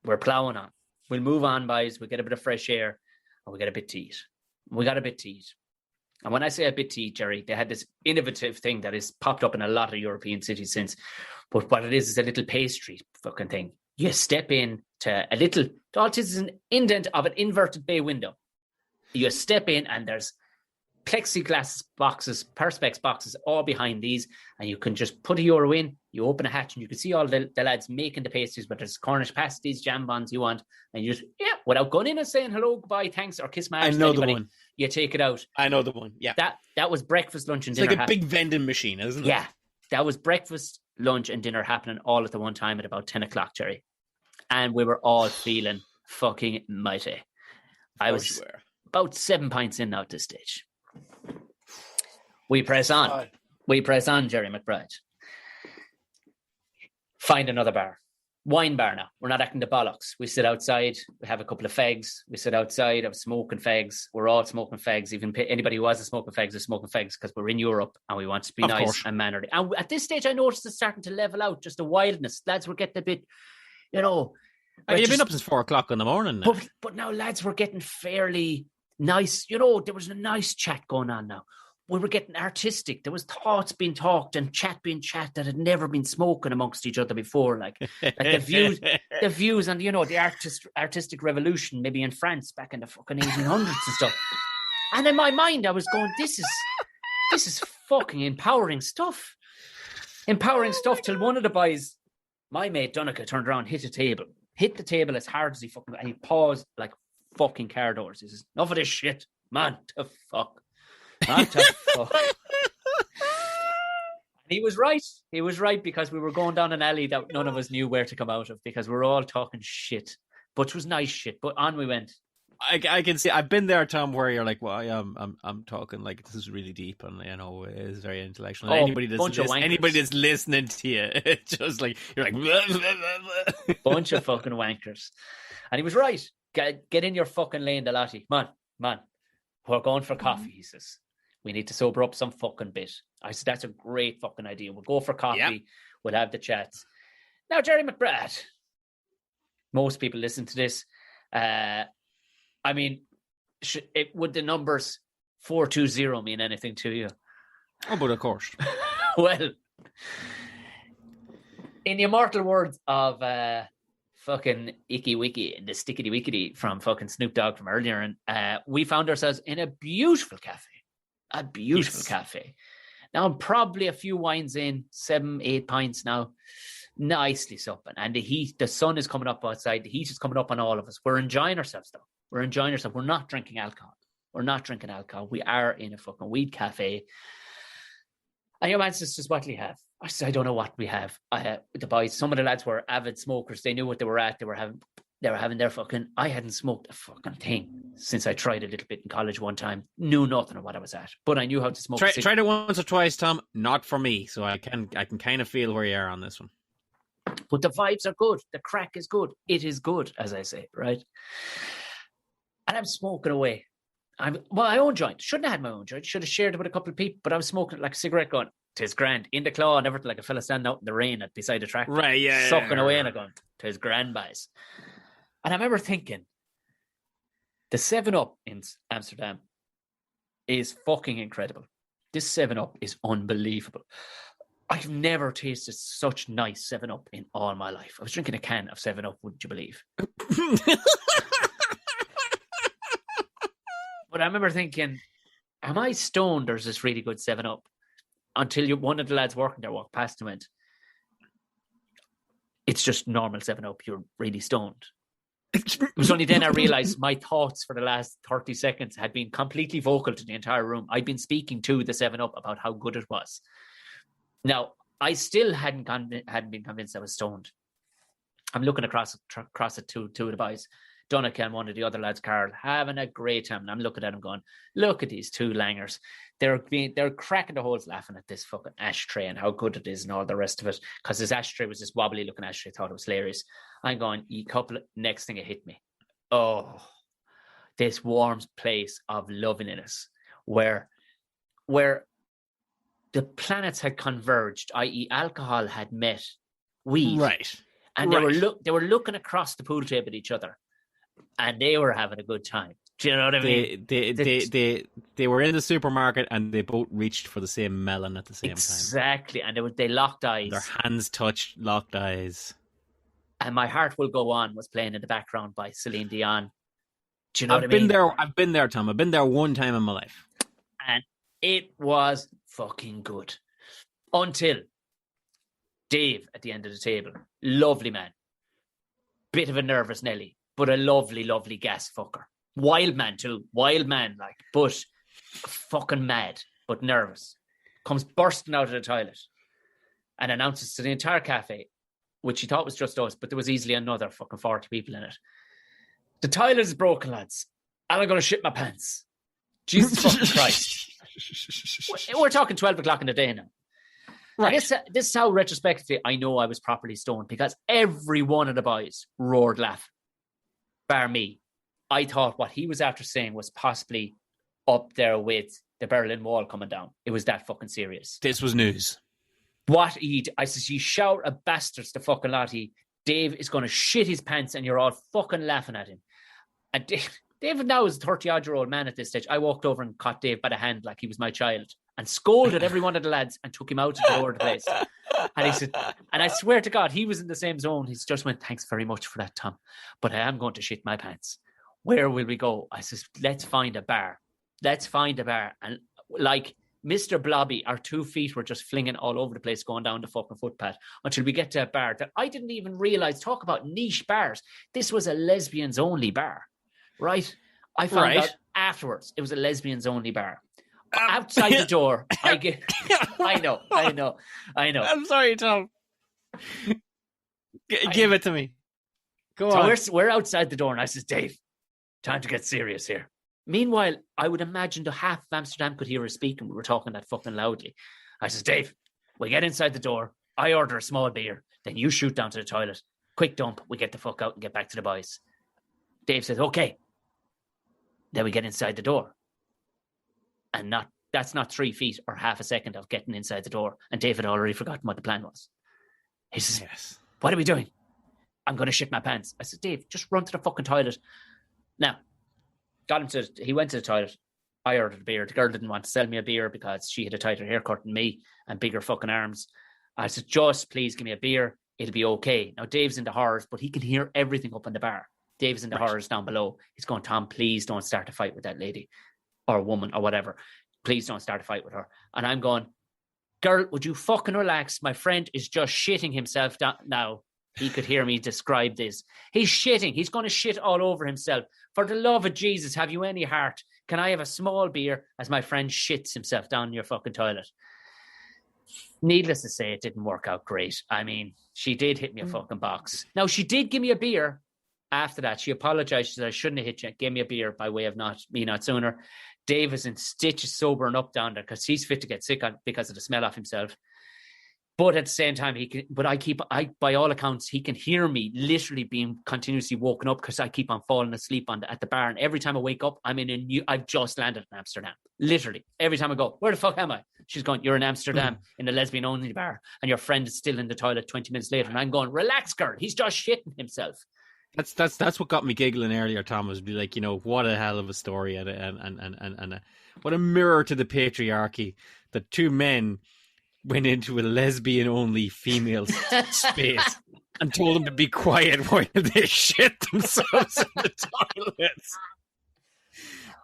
We're ploughing on. We'll move on, boys. We'll get a bit of fresh air and we get a bit to eat. And when I say a bit to eat, Jerry, they had this innovative thing that has popped up in a lot of European cities since. But what it is a little pastry fucking thing. You step in to a little, it is an indent of an inverted bay window. You step in and there's plexiglass boxes, perspex boxes, all behind these, and you can just put €1 in, you open a hatch, and you can see all the lads making the pastries, but there's Cornish pasties, jam buns you want, and you just, without going in and saying hello, goodbye, thanks, or kiss my ass.
I know the one.
You take it out.
I know the one, yeah.
That was breakfast, lunch, and dinner.
It's like a big vending machine, isn't it?
Yeah. That was breakfast, lunch, and dinner happening all at the one time at about 10 o'clock, Jerry. And we were all feeling fucking mighty. I was about 7 pints in now at this stage. We press on. Jerry McBride. Find another bar. Wine bar now. We're not acting the bollocks. We sit outside. We have a couple of fags. We sit outside. I'm smoking fags. We're all smoking fags. Even anybody who wasn't smoking fags is smoking fags because we're in Europe and we want to be nice and mannerly. And at this stage, I noticed it's starting to level out. Just the wildness. Lads were getting a bit,
You've been up since 4 o'clock in the morning now.
But now lads were getting fairly Nice, there was a nice chat going on now. We were getting artistic. There was thoughts being talked and chat being chat that had never been spoken amongst each other before. Like the views on, the artistic revolution, maybe in France back in the fucking 1800s and stuff. And in my mind, I was going, this is fucking empowering stuff. Empowering stuff till one of the boys, my mate Donica, turned around, hit the table as hard as he fucking, and he paused like fucking car doors. He says, enough of this shit, man, to fuck. Man, to fuck. He was right. He was right, because we were going down an alley that none of us knew where to come out of, because we were all talking shit, but it was nice shit. But on we went.
I can see. I've been there, Tom, where you're like, "Well, I'm talking like this is really deep, and it's very intellectual." And anybody that's listening to you, it's just like you're like,
bunch of fucking wankers. And he was right. Get in your fucking lane, the laddie. Man, we're going for coffee. He says, we need to sober up some fucking bit. I said, that's a great fucking idea. We'll go for coffee. Yep. We'll have the chats. Now, Jerry McBride. Most people listen to this. I mean, would the numbers 420 mean anything to you?
Oh, but of course.
Well, in the immortal words of fucking Icky Wiki, the Stickity Wickety from fucking Snoop Dogg from earlier, and we found ourselves in a beautiful cafe. A beautiful cafe. Now, I'm probably a few wines in, 7-8 pints now. Nicely supping. And the sun is coming up outside. The heat is coming up on all of us. We're enjoying ourselves, though. We're enjoying ourselves. We're not drinking alcohol. We are in a fucking weed cafe. And your man says, what do you have? I said, I don't know what we have. The boys, some of the lads were avid smokers. They knew what they were at. They were having their fucking... I hadn't smoked a fucking thing since I tried a little bit in college one time. Knew nothing of what I was at. But I knew how to smoke.
Tried it once or twice, Tom. Not for me. So I can kind of feel where you are on this one.
But the vibes are good. The crack is good. It is good, as I say, right? And I'm smoking away. My own joint. Shouldn't have had my own joint. Should have shared it with a couple of people. But I was smoking like a cigarette going, 'tis grand. In the claw and everything, like a fella standing out in the rain beside the track.
Right, yeah.
Sucking away and I'm going, 'tis grand, boys. And I remember thinking, the 7-Up in Amsterdam is fucking incredible. This 7-Up is unbelievable. I've never tasted such nice 7-Up in all my life. I was drinking a can of 7-Up, wouldn't you believe? But I remember thinking, am I stoned or is this really good 7-Up? Until one of the lads working there walked past and went, it's just normal 7-Up. You're really stoned. It was only then I realised my thoughts for the last 30 seconds had been completely vocal to the entire room. I'd been speaking to the 7-Up about how good it was. Now, I still hadn't been convinced I was stoned. I'm looking across at two of the boys, Donica and one of the other lads, Carl, having a great time. And I'm looking at them going, look at these two langers. They're cracking the holes laughing at this fucking ashtray and how good it is and all the rest of it. Because this ashtray was this wobbly looking ashtray. I thought it was hilarious. I'm going, next thing it hit me. Oh, this warm place of loveliness where the planets had converged, i.e. alcohol had met weed.
Right.
And they were looking across the pool table at each other and they were having a good time. Do you know what I mean?
They were in the supermarket and they both reached for the same melon at the same time.
Exactly. And they locked eyes.
Their hands touched, locked eyes.
And My Heart Will Go On was playing in the background by Celine Dion. Do you know what I mean?
I've been there, Tom. I've been there one time in my life.
And it was fucking good. Until Dave at the end of the table. Lovely man. Bit of a nervous Nelly, but a lovely, lovely gas fucker. Wild man too. Wild man, like, but fucking mad, but nervous. Comes bursting out of the toilet and announces to the entire cafe, which he thought was just us, but there was easily another fucking 40 people in it. The toilet is broken, lads. And I'm going to shit my pants. Jesus fucking Christ. We're talking 12 o'clock in the day now. Right. This is how retrospectively I know I was properly stoned, because every one of the boys roared laughing, bar me. I thought what he was after saying was possibly up there with the Berlin Wall coming down. It was that fucking serious.
This was news.
I says, you shout a bastards to fucking lot. Dave is going to shit his pants and you're all fucking laughing at him. And David now is a 30-odd-year-old man at this stage. I walked over and caught Dave by the hand like he was my child and scolded every one of the lads and took him out to the door of the place. And he said, and I swear to God, he was in the same zone. He just went, thanks very much for that, Tom. But I am going to shit my pants. Where will we go? I says, let's find a bar. Let's find a bar. And like Mr. Blobby, our 2 feet were just flinging all over the place going down the fucking footpath until we get to a bar that I didn't even realize. Talk about niche bars. This was a lesbians only bar, right? I found out afterwards it was a lesbians only bar. Outside the door, I know.
I'm sorry, Tom. Give it to me. Go on.
We're outside the door, and I says, Dave, time to get serious here. Meanwhile, I would imagine the half of Amsterdam could hear us speaking. We were talking that fucking loudly. I says, Dave, we get inside the door. I order a small beer. Then you shoot down to the toilet. Quick dump. We get the fuck out and get back to the boys. Dave says, okay. Then we get inside the door. And that's not 3 feet or half a second of getting inside the door. And Dave had already forgotten what the plan was. He says, yes. What are we doing? I'm going to shit my pants. I said, Dave, just run to the fucking toilet. Now, he went to the toilet. I ordered a beer. The girl didn't want to sell me a beer because she had a tighter haircut than me and bigger fucking arms. I said, just please give me a beer. It'll be okay. Now, Dave's in the horrors, but he can hear everything up in the bar. Dave's in the horrors down below. He's going, Tom, please don't start a fight with that lady or woman or whatever. Please don't start a fight with her. And I'm going, girl, would you fucking relax? My friend is just shitting himself down now. He could hear me describe this. He's shitting. He's going to shit all over himself. For the love of Jesus, have you any heart? Can I have a small beer as my friend shits himself down your fucking toilet? Needless to say, it didn't work out great. I mean, she did hit me a fucking box. Now, she did give me a beer after that. She apologized. She said, I shouldn't have hit you. Gave me a beer by way of not sooner. Dave is in stitches sobering up down there because he's fit to get sick because of the smell of himself. But at the same time, by all accounts, he can hear me literally being continuously woken up because I keep on falling asleep at the bar. And every time I wake up, I've just landed in Amsterdam. Literally. Every time I go, where the fuck am I? She's going, you're in Amsterdam in a lesbian only bar. And your friend is still in the toilet 20 minutes later. And I'm going, relax, girl. He's just shitting himself.
That's what got me giggling earlier, Tom, was be like, what a hell of a story and what a mirror to the patriarchy that 2 men went into a lesbian-only female space and told them to be quiet while they shit themselves in the toilets.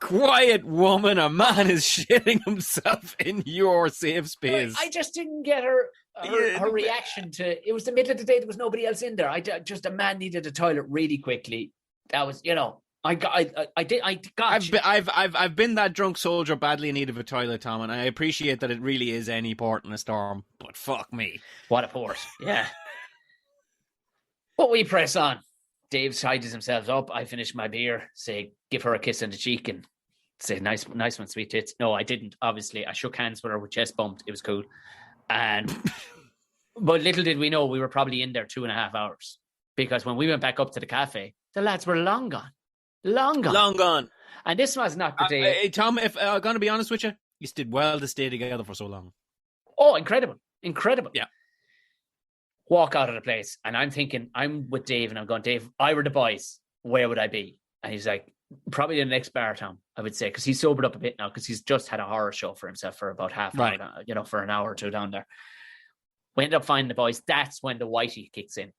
Quiet, woman, a man is shitting himself in your safe space.
I just didn't get her reaction to, it was the middle of the day, there was nobody else in there. A man needed a toilet really quickly. That was, I've
been that drunk soldier badly in need of a toilet, Tom, and I appreciate that it really is any port in a storm, but fuck me.
What a port, yeah. But we press on. Dave tidies himself up. I finish my beer, say, give her a kiss on the cheek and say, nice one, sweet tits. No, I didn't, obviously. I shook hands with her with chest bumped. It was cool. But little did we know we were probably in there 2.5 hours, because when we went back up to the cafe, the lads were long gone. Long gone. And this was not the day.
Hey, Tom, if I'm going to be honest with you, you did well to stay together for so long.
Oh, incredible.
Yeah.
Walk out of the place, and I'm thinking, I'm with Dave, and I'm going, Dave, I were the boys, where would I be? And he's like, probably the next bar, Tom, I would say, because he's sobered up a bit now, because he's just had a horror show for himself for about half an hour, for an hour or two down there. We ended up finding the boys. That's when the whitey kicks in.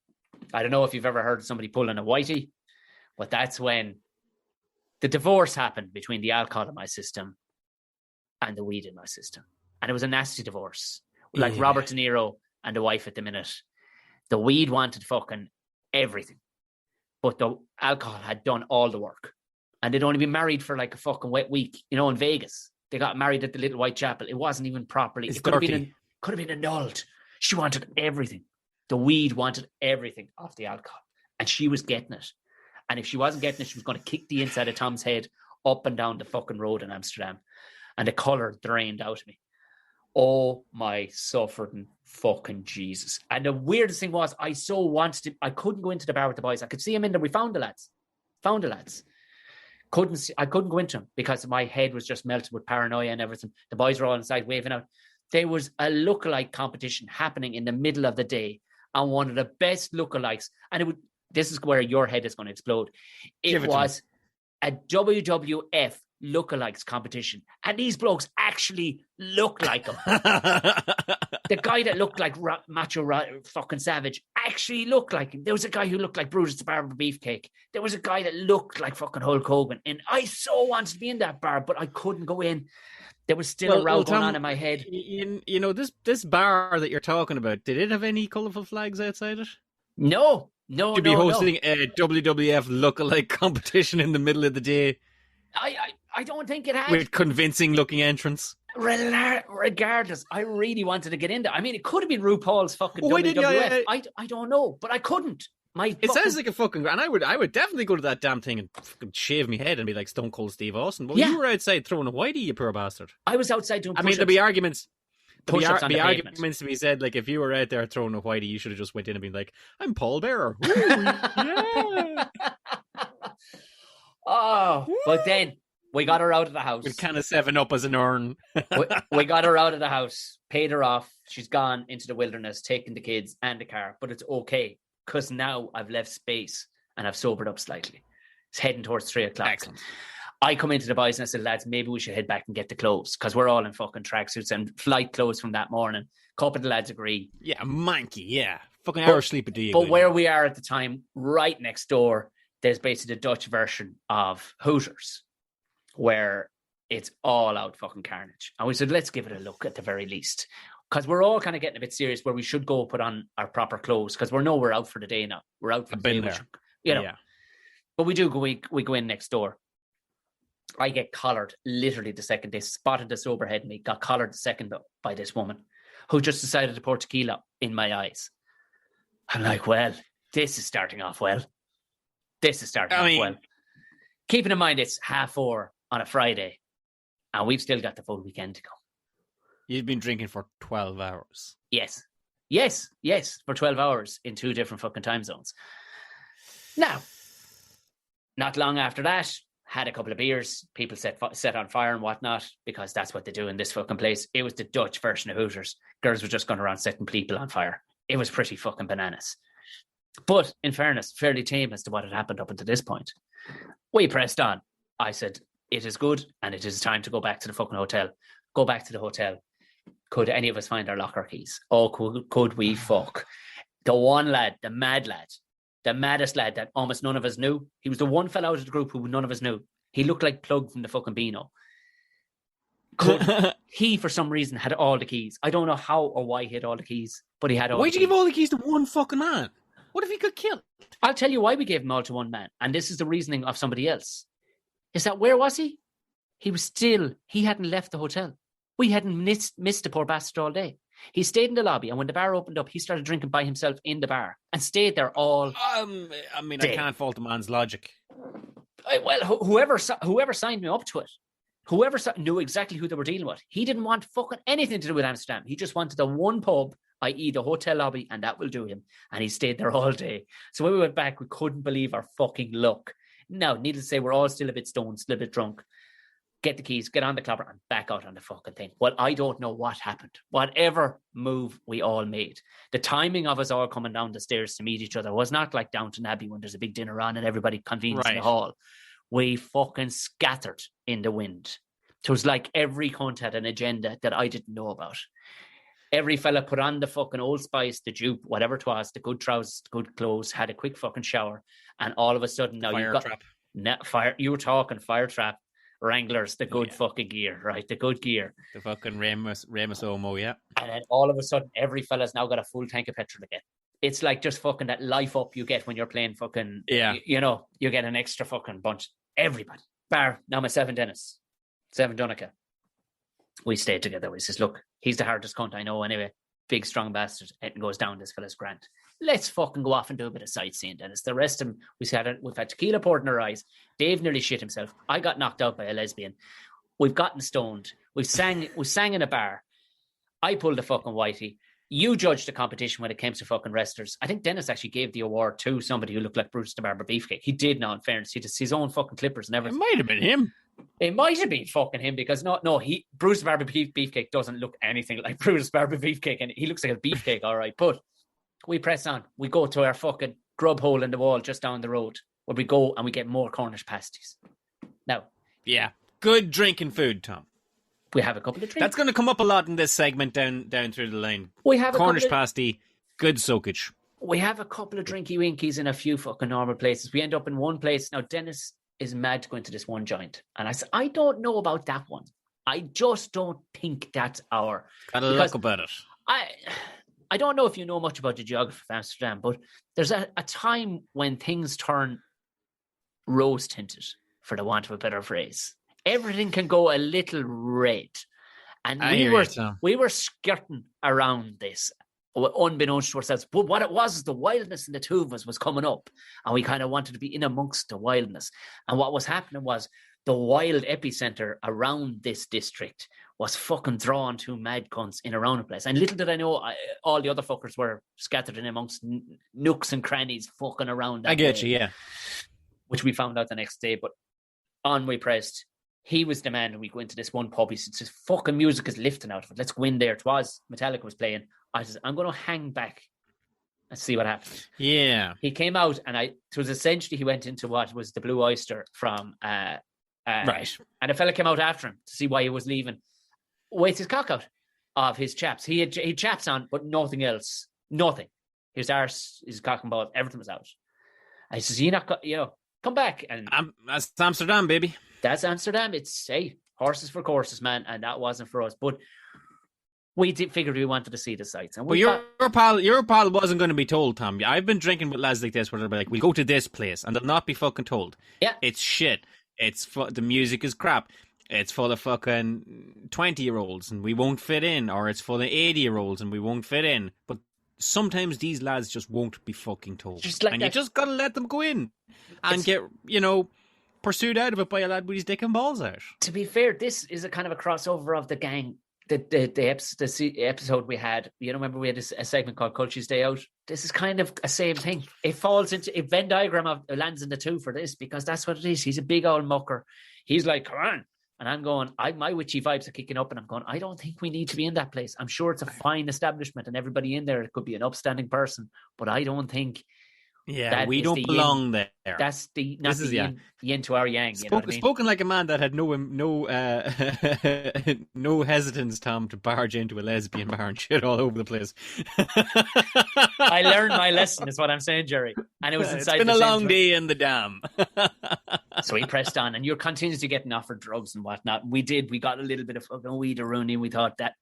I don't know if you've ever heard of somebody pulling a whitey, but that's when the divorce happened between the alcohol in my system and the weed in my system. And it was a nasty divorce. Like Robert De Niro and the wife at the minute. The weed wanted fucking everything. But the alcohol had done all the work. And they'd only been married for like a fucking wet week, in Vegas. They got married at the Little White Chapel. It wasn't even properly. It could have been annulled. She wanted everything. The weed wanted everything off the alcohol. And she was getting it. And if she wasn't getting it, she was going to kick the inside of Tom's head up and down the fucking road in Amsterdam. And the colour drained out of me. Oh, my suffering fucking Jesus. And the weirdest thing was, I so wanted to, I couldn't go into the bar with the boys. I could see them in there. We found the lads. I couldn't go into them because my head was just melted with paranoia and everything. The boys were all inside waving out. There was a lookalike competition happening in the middle of the day. And one of the best lookalikes, and this is where your head is going to explode. It was a WWF lookalikes competition, and these blokes actually look like him. The guy that looked like Macho fucking Savage actually looked like him. There was a guy who looked like Brutus the Barber Beefcake. There was a guy that looked like fucking Hulk Hogan. And I so wanted to be in that bar, but I couldn't go in. There was still a row going on in my head.
You know, this bar that you're talking about, did it have any colourful flags outside it?
No.
You'd be hosting a WWF lookalike competition in the middle of the day.
I don't think it had.
With convincing looking entrance.
Regardless, I really wanted to get in there. I mean, it could have been RuPaul's fucking WWF.
Why didn't you?
I don't know, but I couldn't.
Sounds like a fucking... And I would definitely go to that damn thing and fucking shave my head and be like Stone Cold Steve Austin. But you were outside throwing a whitey, you poor bastard.
I was outside doing push-ups.
I mean, there'd be arguments...
Push-ups on the pavement.
Arguments to be said, like, if you were out there throwing a whitey, you should have just went in and been like, I'm Paul Bearer. Ooh, yeah.
But then... we got her out of the house.
With kind of 7-Up as an urn.
we got her out of the house, paid her off. She's gone into the wilderness, taking the kids and the car. But it's okay, because now I've left space and I've sobered up slightly. It's heading towards 3 o'clock.
Excellent.
I come into the boys and I said, lads, maybe we should head back and get the clothes, because we're all in fucking tracksuits and flight clothes from that morning. A couple of the lads agree.
Yeah, manky, yeah. Fucking hour sleep a day.
But where we are at the time, right next door, there's basically the Dutch version of Hooters, where it's all out fucking carnage. And we said, let's give it a look at the very least. Because we're all kind of getting a bit serious where we should go put on our proper clothes, because we're out for the day now. We're out for the day. You know. Yeah. But we go in next door. I get collared literally the second they spotted the sober head in me, got collared the second by this woman who just decided to pour tequila in my eyes. I'm like, well, this is starting off well. Keeping in mind it's 4:30 on a Friday, and we've still got the full weekend to go.
You've been drinking for 12 hours.
Yes, for 12 hours in 2 different fucking time zones. Now, not long after that, had a couple of beers, people set on fire and whatnot, because that's what they do in this fucking place. It was the Dutch version of Hooters. Girls were just going around setting people on fire. It was pretty fucking bananas. But in fairness, fairly tame as to what had happened up until this point. We pressed on. I said, it is good, and it is time to go back to the fucking hotel. Go back to the hotel. Could any of us find our locker keys? Oh, could we fuck? The one lad, the maddest lad that almost none of us knew. He was the one fella out of the group who none of us knew. He looked like Plug from the fucking Beano. He, for some reason, had all the keys. I don't know how or why he had all the keys, but he had all
Why'd you give all the keys to one fucking man? What if he got killed?
I'll tell you why we gave them all to one man. And this is the reasoning of somebody else. Is that where was he? He hadn't left the hotel. We hadn't missed the poor bastard all day. He stayed in the lobby, and when the bar opened up, he started drinking by himself in the bar and stayed there all day.
I can't fault the man's logic.
Well, whoever signed me up to it, whoever knew exactly who they were dealing with. He didn't want fucking anything to do with Amsterdam. He just wanted the one pub, i.e. the hotel lobby, and that will do him. And he stayed there all day. So when we went back, we couldn't believe our fucking luck. Now, needless to say, we're all still a bit stoned, still a bit drunk. Get the keys, get on the clobber, and back out on the fucking thing. Well, I don't know what happened. Whatever move we all made, the timing of us all coming down the stairs to meet each other was not like Downton Abbey when there's a big dinner on and everybody convenes in the hall. We fucking scattered in the wind. It was like every cunt had an agenda that I didn't know about. Every fella put on the fucking Old Spice, the Jupe, whatever it was, the good trousers, the good clothes, had a quick fucking shower, and all of a sudden now you got fire. You were talking fire trap. Wranglers, the good fucking gear, right? The good gear.
The fucking Remus Omo, yeah.
And then all of a sudden, every fella's now got a full tank of petrol again. It's like just fucking that life up you get when you're playing fucking, you know, you get an extra fucking bunch. Everybody. Bar, now myself and Dennis. Seven Donica. We stayed together. We says, look, he's the hardest cunt I know anyway. Big, strong bastard. Anything goes down, this fella's Grant. Let's fucking go off and do a bit of sightseeing, Dennis. The rest of them, we've had tequila poured in our eyes. Dave nearly shit himself. I got knocked out by a lesbian. We've gotten stoned. We sang in a bar. I pulled a fucking whitey. You judged the competition when it came to fucking wrestlers. I think Dennis actually gave the award to somebody who looked like Bruce the Barber Beefcake. He did now, in fairness. He had his own fucking clippers and everything.
It might have been him.
It might have been fucking him because Bruce the Barber Beefcake doesn't look anything like Bruce the Barber Beefcake, and he looks like a beefcake, all right. But we press on. We go to our fucking grub hole in the wall just down the road, where we go and we get more Cornish pasties. Now,
Yeah. Good drinking food, Tom.
we have a couple of drinks.
That's going to come up a lot in this segment down through the line.
We have
Cornish pasty, good soakage.
We have a couple of drinky winkies in a few fucking normal places. We end up in one place. Now, Dennis is mad to go into this one joint. And I said, I don't know about that one. I just don't think that's our...
Got to look about it.
I don't know if you know much about the geography of Amsterdam, but there's a time when things turn rose-tinted, for the want of a better phrase. Everything can go a little red. And we were skirting around this, unbeknownst to ourselves. But what it was, the wildness in the two of us was coming up, and we kind of wanted to be in amongst the wildness. And what was happening was the wild epicenter around this district was fucking drawn to mad cunts in around the place. And little did I know, all the other fuckers were scattered in amongst nooks and crannies fucking around that
I get
way,
you, yeah.
which we found out the next day. But on we pressed. He was demanding we go into this one pub. He said, "This fucking music is lifting out of it. Let's go in there." It was Metallica was playing. I said, "I'm going to hang back and see what happens."
Yeah.
He came out, and it was essentially he went into what was the Blue Oyster from
right.
And a fella came out after him to see why he was leaving with his cock out of his chaps. He had chaps on, but nothing else. Nothing. His arse, his cock and balls, everything was out. And he says, come back. And
that's Amsterdam, baby.
That's Amsterdam. It's, hey, horses for courses, man. And that wasn't for us. But we figured we wanted to see the sights. And
your pal wasn't going to be told, Tom. I've been drinking with lads like this where they'll be like, we'll go to this place. And they'll not be fucking told.
Yeah.
It's shit. The music is crap. It's full of fucking 20-year-olds and we won't fit in. Or it's full of 80-year-olds and we won't fit in. But sometimes these lads just won't be fucking told. And you just got to let them go in and get, pursued out of it by a lad with his dick and balls out.
To be fair, this is a kind of a crossover of the gang. The episode we had, remember we had a segment called Culture's Day Out? This is kind of a same thing. It falls into a Venn diagram of lands in the two for this, because that's what it is. He's a big old mucker. He's like, come on. And I'm going, my witchy vibes are kicking up, and I'm going, I don't think we need to be in that place. I'm sure it's a fine establishment and everybody in there could be an upstanding person, but I don't think...
Yeah, we don't belong there.
That's the yin to our yang.
Spoken like a man that had no hesitance, Tom, to barge into a lesbian bar and shit all over the place.
I learned my lesson, is what I'm saying, Jerry. And it was inside.
It's been a long day in the dam.
So he pressed on, and you're continuously getting offered drugs and whatnot. We did. We got a little bit of fucking weed around, and we thought that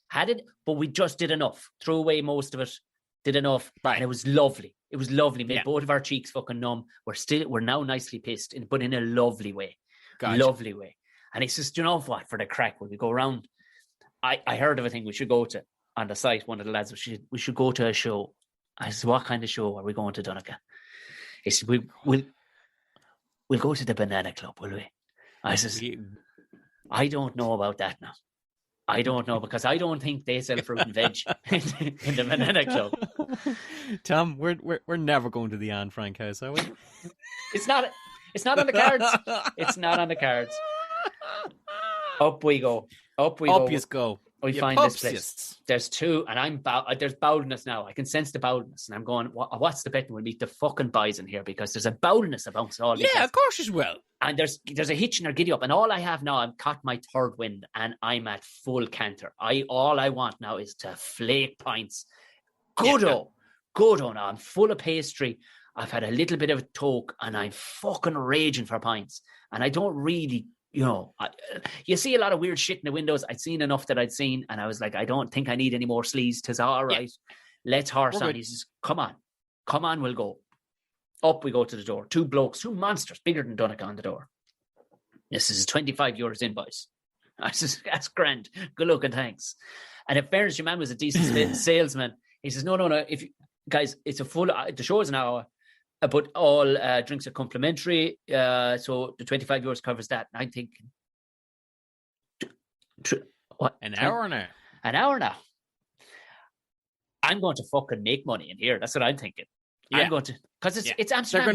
had it, but we just did enough. Threw away most of it. Did enough,
right.
And it was lovely. It was lovely. Made both of our cheeks fucking numb. We're now nicely pissed, but in a lovely way. Gotcha. Lovely way. And he says, "Do you know what? For the crack, when we go around, I heard of a thing we should go to on the site. One of the lads, we should go to a show." I said, "What kind of show are we going to, Donegal?" He said, "We'll go to the Banana Club, will we?" I says, "I don't know about that now. I don't know, because I don't think they sell fruit and veg in the Banana Club."
Tom, we're never going to the Anne Frank house, are we?
It's not on the cards. It's not on the cards. Up we go. Up you
go.
We find this place. There's two, and there's bowdness now. I can sense the bowdness, and I'm going, what's the betting? We'll meet the fucking boys in here, because there's a bowdness amongst all these.
Yeah, of course you will.
And there's a hitch in our giddy up, and all I have now, I'm caught my third wind, and I'm at full canter. All I want now is to flake pints. Good now. I'm full of pastry. I've had a little bit of a toke, and I'm fucking raging for pints. And I don't really, you see a lot of weird shit in the windows. I'd seen enough that I'd seen, and I was like, I don't think I need any more sleaze. 'Tis all right. Yeah. Let's horse on. He says, come on, we'll go. Up we go to the door. Two blokes, two monsters, bigger than Donegal on the door. This is €25 invoice. I says, that's grand. Good luck and thanks. And in fairness, your man was a decent salesman. He says, no. If guys, it's a full. The show is an hour, but all drinks are complimentary. So the €25 covers that. And I'm thinking, what?
An hour now.
An hour now. I'm going to fucking make money in here. That's what I'm thinking. Yeah. I'm going to, because it's Amsterdam.
You're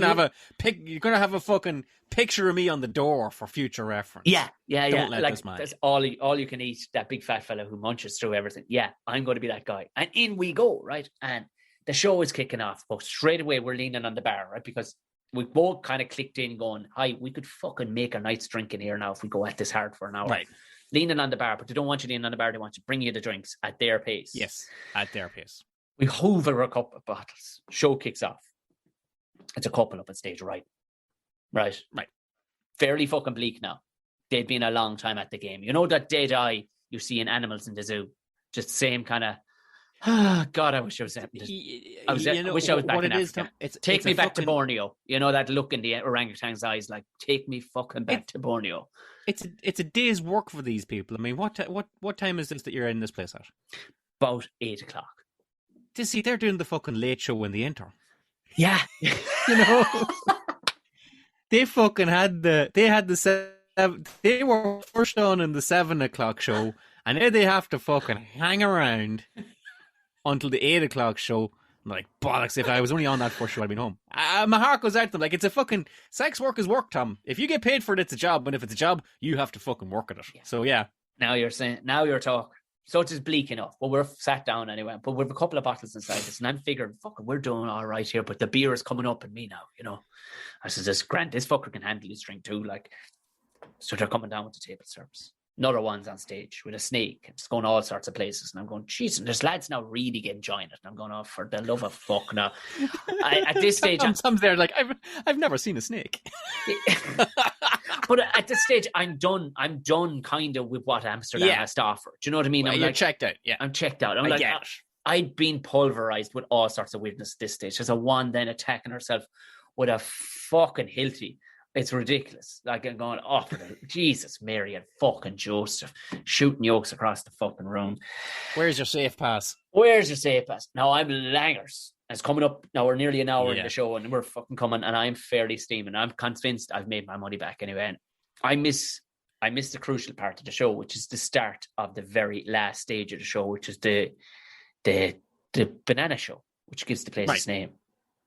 going to have a fucking picture of me on the door for future reference.
Yeah.
Don't let this man.
That's all you can eat. That big fat fella who munches through everything. Yeah, I'm going to be that guy. And in we go, right? And the show is kicking off, but straight away we're leaning on the bar, right? Because we both kind of clicked in going, hi, we could fucking make a night's drink in here now if we go at this hard for an hour.
Right.
Leaning on the bar, but they don't want you leaning on the bar. They want you to bring you the drinks at their pace.
Yes, at their pace.
We hoover a couple of bottles. Show kicks off. It's a couple up on stage, right? Right. Fairly fucking bleak now. They'd been a long time at the game. You know that dead eye you see in animals in the zoo? Just same kind of, God, I wish I was at this. I wish I was back in Africa. Take me back to Borneo. You know that look in the orangutan's eyes, like, take me fucking back to Borneo.
It's a day's work for these people. I mean, what time is this that you're in this place at?
About 8 o'clock.
See, they're doing the fucking late show in the Inter.
Yeah.
You know, they fucking had they were first on in the 7 o'clock show, and now they have to fucking hang around until the 8 o'clock show. I'm like, bollocks, if I was only on that first show, I'd been home. My heart goes out to them. Like, it's a fucking, sex work is work, Tom. If you get paid for it, it's a job. And if it's a job, you have to fucking work at it. Yeah. So, yeah.
Now you're talking. So it's just bleak enough. But we're sat down anyway. But we've a couple of bottles inside us. And I'm figuring, fucking, we're doing all right here. But the beer is coming up in me now, you know. I said, this Grant, this fucker can handle his drink too. Like, so they're coming down with the table service. Another one's on stage with a snake. It's going all sorts of places. And I'm going, jeez, and there's lads now really getting joined it. And I'm going, oh, for the love of fuck now. At this stage...
Tom's there like, I've never seen a snake.
But at this stage, I'm done kind of with what Amsterdam has to offer. Do you know what I mean?
Well, you're checked out. Yeah,
I'm checked out. I'm I'd been pulverized with all sorts of weirdness at this stage. There's a one then attacking herself with a fucking hilty. It's ridiculous. Like, I'm going, oh, Jesus, Mary and fucking Joseph, shooting yokes across the fucking room.
Where's your safe pass?
Now, I'm langers. It's coming up. Now, we're nearly an hour in the show, and we're fucking coming, and I'm fairly steaming. I'm convinced I've made my money back anyway. And I miss the crucial part of the show, which is the start of the very last stage of the show, which is the banana show, which gives the place its name.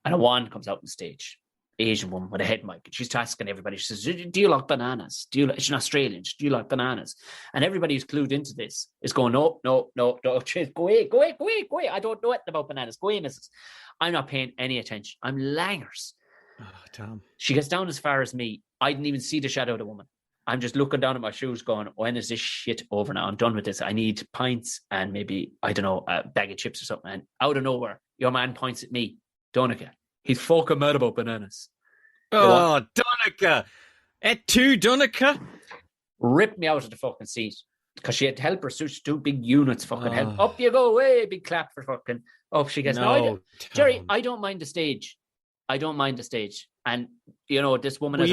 And a wand comes out on stage. Asian woman with a head mic, and she's asking everybody, she says, do you like bananas? She's an Australian. Do you like bananas? And everybody who's clued into this is going, no, go away. I don't know anything about bananas. Go away, missus. I'm not paying any attention. I'm langers.
Oh, Tom.
She gets down as far as me. I didn't even see the shadow of the woman. I'm just looking down at my shoes going, when is this shit over now? I'm done with this. I need pints and maybe, I don't know, a bag of chips or something. And out of nowhere, your man points at me, Donica. He's fucking mad about bananas.
Oh, Donica. Et tu, Donica?
Ripped me out of the fucking seat because she had helpers, such two big units fucking help. Up you go, way big clap for fucking up she gets. No, Jerry, I don't mind the stage. And, you know, this woman has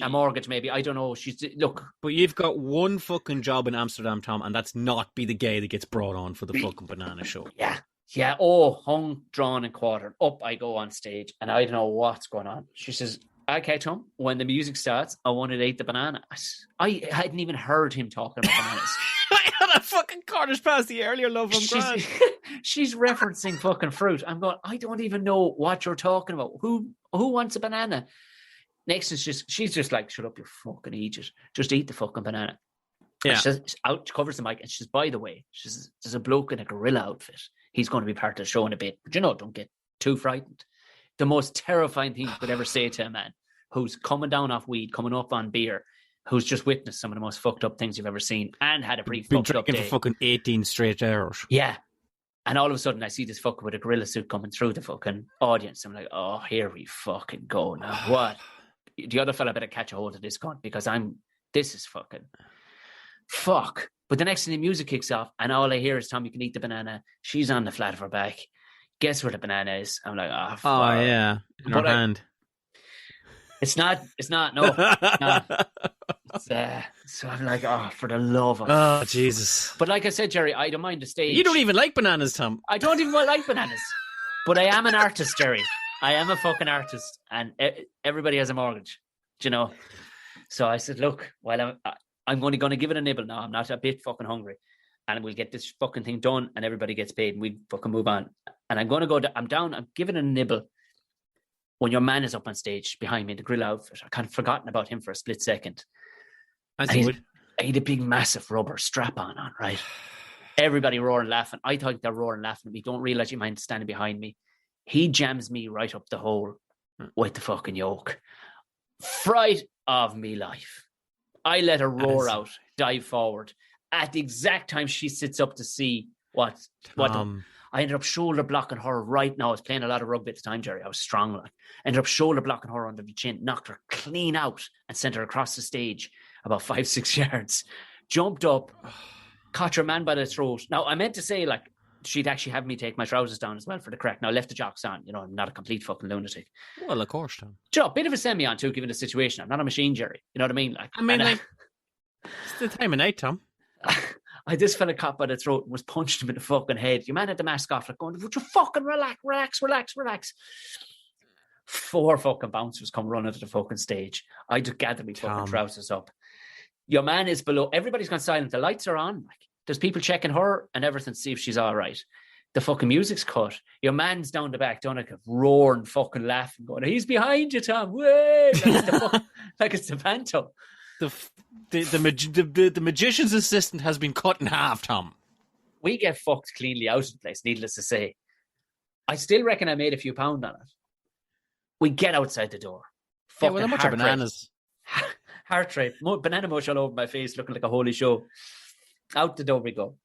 a mortgage maybe. I don't know. Look.
But you've got one fucking job in Amsterdam, Tom, and that's not be the gay that gets brought on for the fucking banana show.
Yeah. Hung, drawn, and quartered. Up I go on stage, and I don't know what's going on. She says, okay, Tom, when the music starts, I want to eat the banana. I hadn't even heard him talking about bananas.
I had a fucking quarters past the earlier love of Grant.
She's referencing fucking fruit. I'm going, I don't even know what you're talking about. Who wants a banana? Next is she's just like, shut up, you fucking idiot. Just eat the fucking banana. Yeah. She says, she covers the mic, and she says, by the way, she says, there's a bloke in a gorilla outfit. He's going to be part of the show in a bit. But, you know, don't get too frightened. The most terrifying thing you could ever say to a man who's coming down off weed, coming up on beer, who's just witnessed some of the most fucked up things you've ever seen and had a pretty fucked up day.
Been drinking for fucking 18 straight hours.
Yeah. And all of a sudden I see this fucker with a gorilla suit coming through the fucking audience. I'm like, oh, here we fucking go now. What? The other fella better catch a hold of this cunt because this is fucking fuck. But the next thing the music kicks off and all I hear is, Tom, you can eat the banana. She's on the flat of her back. Guess where the banana is? I'm like, oh, fuck.
Oh, yeah. In her hand.
It's not, no. No. So I'm like, oh, for the love of...
Oh, Jesus.
But like I said, Jerry, I don't mind the stage.
You don't even like bananas, Tom.
I don't even like bananas. But I am an artist, Jerry. I am a fucking artist. And everybody has a mortgage, you know? So I said, look, while I'm only going to give it a nibble now. I'm not a bit fucking hungry. And we'll get this fucking thing done and everybody gets paid and we fucking move on. And I'm going to go, I'm giving it a nibble when your man is up on stage behind me in the grill outfit. I kind of forgotten about him for a split second. And he had a big, massive rubber strap on, right? Everybody roaring, laughing. I thought they're roaring, laughing at me. Don't realize you mind standing behind me. He jams me right up the hole with the fucking yoke. Fright of me life. I let her roar out, dive forward. At the exact time she sits up to see what I ended up shoulder blocking her right now. I was playing a lot of rugby at the time, Jerry. I was strong. Like, ended up shoulder blocking her under the chin, knocked her clean out and sent her across the stage about 5-6 yards. Jumped up, caught her man by the throat. Now, I meant to say, like, she'd actually have me take my trousers down as well for the crack. Now, I left the jocks on. You know, I'm not a complete fucking lunatic.
Well, of course, Tom.
Joe, bit of a semi-on too, given the situation. I'm not a machine, Jerry. You know what I mean? Like,
it's the time of night, Tom.
I just felt a caught by the throat and was punched him in the fucking head. Your man had the mask off, like going, would you fucking relax. 4 fucking bouncers come running to the fucking stage. I just gathered me fucking trousers up. Your man is below. Everybody's gone silent. The lights are on. Like, there's people checking her and everything to see if she's all right. The fucking music's cut. Your man's down the back, doing like a roaring, fucking laughing, going, he's behind you, Tom. Way! Like it's the panto.
The magician's assistant has been cut in half, Tom.
We get fucked cleanly out of the place, needless to say. I still reckon I made a few pounds on it. We get outside the door.
Yeah, well, how much are bananas?
Heart rate. Banana mush all over my face, looking like a holy show. Out the door we go.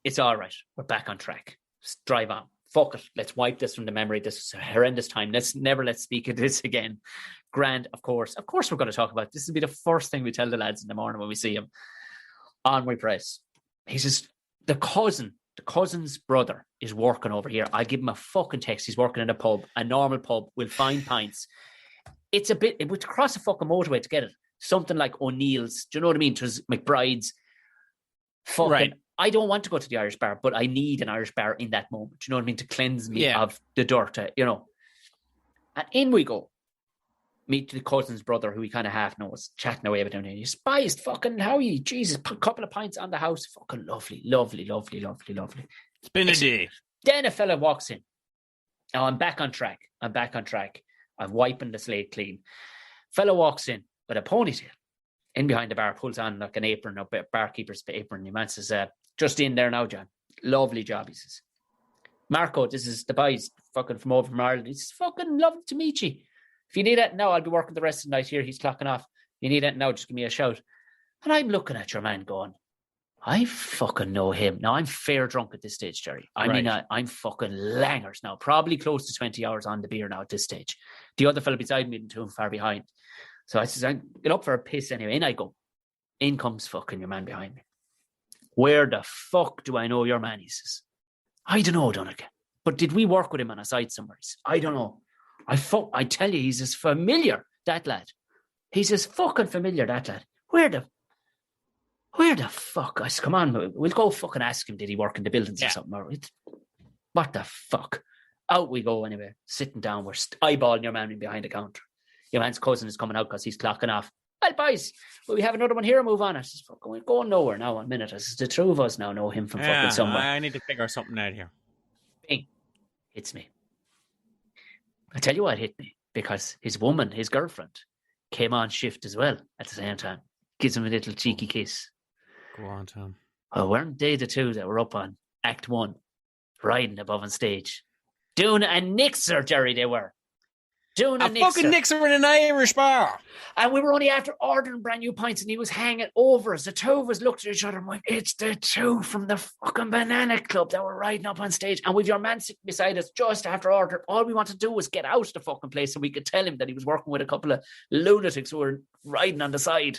It's all right. We're back on track. Let's drive on. Fuck it. Let's wipe this from the memory. This is a horrendous time. Let's speak of this again. Grand, of course. Of course we're going to talk about it. This will be the first thing we tell the lads in the morning when we see him. On we press. He says, the cousin's brother is working over here. I give him a fucking text. He's working in a pub, a normal pub. We'll find pints. It would cross a fucking motorway to get it. Something like O'Neill's. Do you know what I mean? It was McBride's. Fucking, right. I don't want to go to the Irish bar, but I need an Irish bar in that moment. Do you know what I mean? To cleanse me of the dirt, you know. And in we go. Meet the cousin's brother, who he kind of half knows, chatting away about him. He's spiced, fucking, how are you? Jesus, a couple of pints on the house. Fucking lovely.
It's been a day.
Then a fella walks in. Now I'm back on track. I'm wiping the slate clean. Fella walks in with a ponytail. In behind the bar, pulls on like an apron, a barkeeper's apron. Your man says, just in there now, John. Lovely job, he says. Marco, this is the boys fucking from over from Ireland. He says, fucking lovely to meet you. If you need it now, I'll be working the rest of the night here. He's clocking off. If you need it now, just give me a shout. And I'm looking at your man going, I fucking know him. Now, I'm fair drunk at this stage, Jerry. I mean, I'm fucking langers now. Probably close to 20 hours on the beer now at this stage. The other fella beside me isn't too far behind. So I says, I'm get up for a piss anyway. In I go. In comes fucking your man behind me. Where the fuck do I know your man? He says, I don't know, Donegan. But did we work with him on a site somewhere? He says, I don't know. I tell you, he's as familiar, that lad. He's as fucking familiar, that lad. Where the fuck? I said, come on, we'll go fucking ask him, did he work in the buildings or something? Or what the fuck? Out we go anyway, sitting down, we're eyeballing your man behind the counter. Your man's cousin is coming out because he's clocking off. Well, boys, will we have another one here or move on? I says, fuck, we're going nowhere now, 1 minute. I says, the two of us now know him from fucking somewhere.
I need to figure something out here.
Bing. Hits me. I tell you what hit me, because his girlfriend, came on shift as well at the same time. Gives him a little cheeky kiss.
Go on, Tom.
Well, weren't they the two that were up on Act 1, riding above on stage? Doing a nixer, Jerry, they were. Doing a nixer.
Fucking nixer in an Irish bar.
And we were only after ordering brand new pints, and he was hanging over us. The two of us looked at each other and went, it's the two from the fucking Banana Club that were riding up on stage. And with your man sitting beside us just after order, all we wanted to do was get out of the fucking place so we could tell him that he was working with a couple of lunatics who were riding on the side.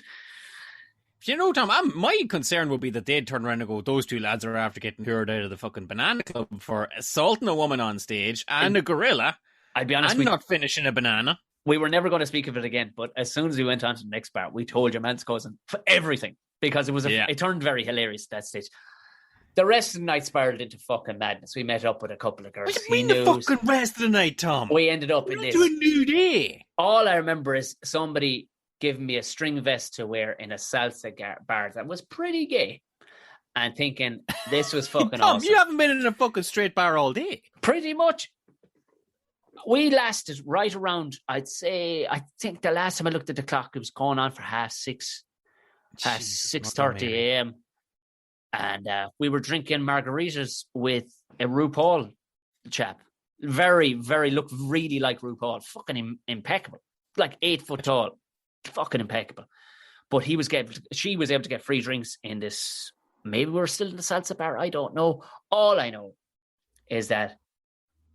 You know, Tom, my concern would be that they'd turn around and go, those two lads are after getting cured out of the fucking Banana Club for assaulting a woman on stage and a gorilla. I'd be honest, not finishing a banana.
We were never going to speak of it again, but as soon as we went on to the next bar, we told your man's cousin for everything, because it was it turned very hilarious at that stage. The rest of the night spiraled into fucking madness. We met up with a couple of girls.
What do you mean the fucking rest of the night, Tom?
We ended up in this.
To a new day.
All I remember is somebody giving me a string vest to wear in a salsa bar that was pretty gay, and thinking this was fucking
Tom,
awesome.
You haven't been in a fucking straight bar all day.
Pretty much. We lasted right around, I think the last time I looked at the clock, it was going on for 6:30 a.m. And we were drinking margaritas with a RuPaul chap, Very, very, looked really like RuPaul. Fucking impeccable. Like 8 foot tall. Fucking impeccable. But she was able to get free drinks in this. Maybe we were still in the salsa bar. I don't know. All I know is that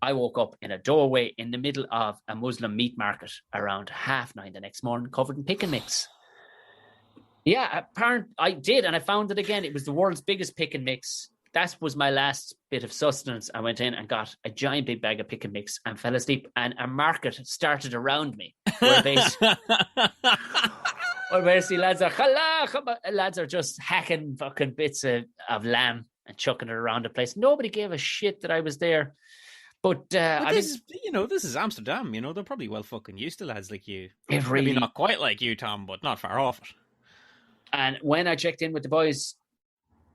I woke up in a doorway in the middle of a Muslim meat market around 9:30 the next morning, covered in pick and mix. Yeah, apparently I did, and I found it again. It was the world's biggest pick and mix. That was my last bit of sustenance. I went in and got a giant big bag of pick and mix and fell asleep, and a market started around me. Where basically lads are just hacking fucking bits of lamb and chucking it around the place. Nobody gave a shit that I was there. But
this is Amsterdam. They're probably well fucking used to lads like you.
Maybe
not quite like you, Tom, but not far off it.
And when I checked in with the boys,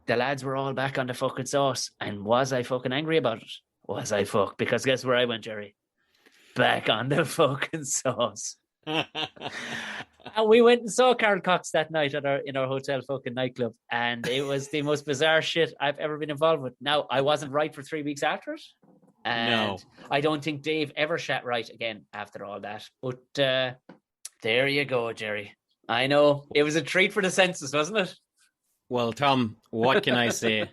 the lads were all back on the fucking sauce. And was I fucking angry about it? Was I fuck? Because guess where I went, Jerry? Back on the fucking sauce. And we went and saw Carl Cox that night in our hotel fucking nightclub, and it was the most bizarre shit I've ever been involved with. Now, I wasn't right for 3 weeks after it, and no. I don't think Dave ever shat right again after all that. But there you go, Jerry. I know it was a treat for the senses, wasn't it?
Well, Tom, what can I say?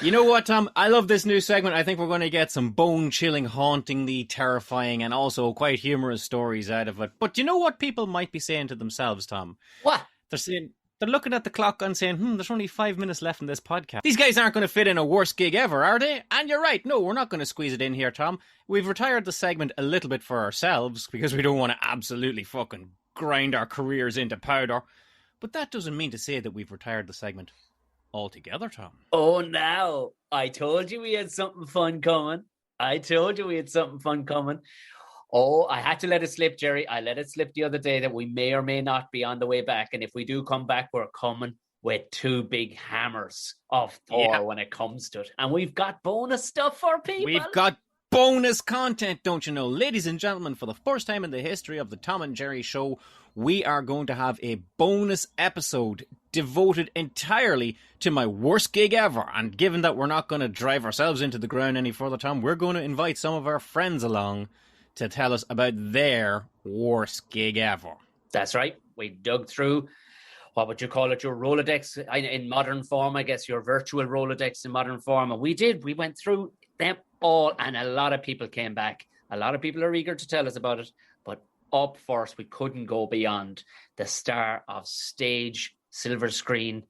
You know what, Tom? I love this new segment. I think we're going to get some bone-chilling, hauntingly terrifying, and also quite humorous stories out of it. But you know what people might be saying to themselves, Tom?
What?
They're looking at the clock and saying, there's only 5 minutes left in this podcast. These guys aren't going to fit in a worst gig ever, are they? And you're right. No, we're not going to squeeze it in here, Tom. We've retired the segment a little bit for ourselves because we don't want to absolutely fucking grind our careers into powder. But that doesn't mean to say that we've retired the segment altogether, Tom.
Oh, now. I told you we had something fun coming. Oh, I had to let it slip, Jerry. I let it slip the other day that we may or may not be on the way back. And if we do come back, we're coming with 2 big hammers of Thor when it comes to it. And we've got bonus stuff for people.
We've got bonus content, don't you know? Ladies and gentlemen, for the first time in the history of the Tom and Jerry show, we are going to have a bonus episode devoted entirely to my worst gig ever. And given that we're not going to drive ourselves into the ground any further, Tom, we're going to invite some of our friends along to tell us about their worst gig ever.
That's right. We dug through, what would you call it, your Rolodex in modern form, I guess, your virtual Rolodex in modern form. And we went through them all, and a lot of people came back. A lot of people are eager to tell us about it. But up first, we couldn't go beyond the star of stage, silver screen,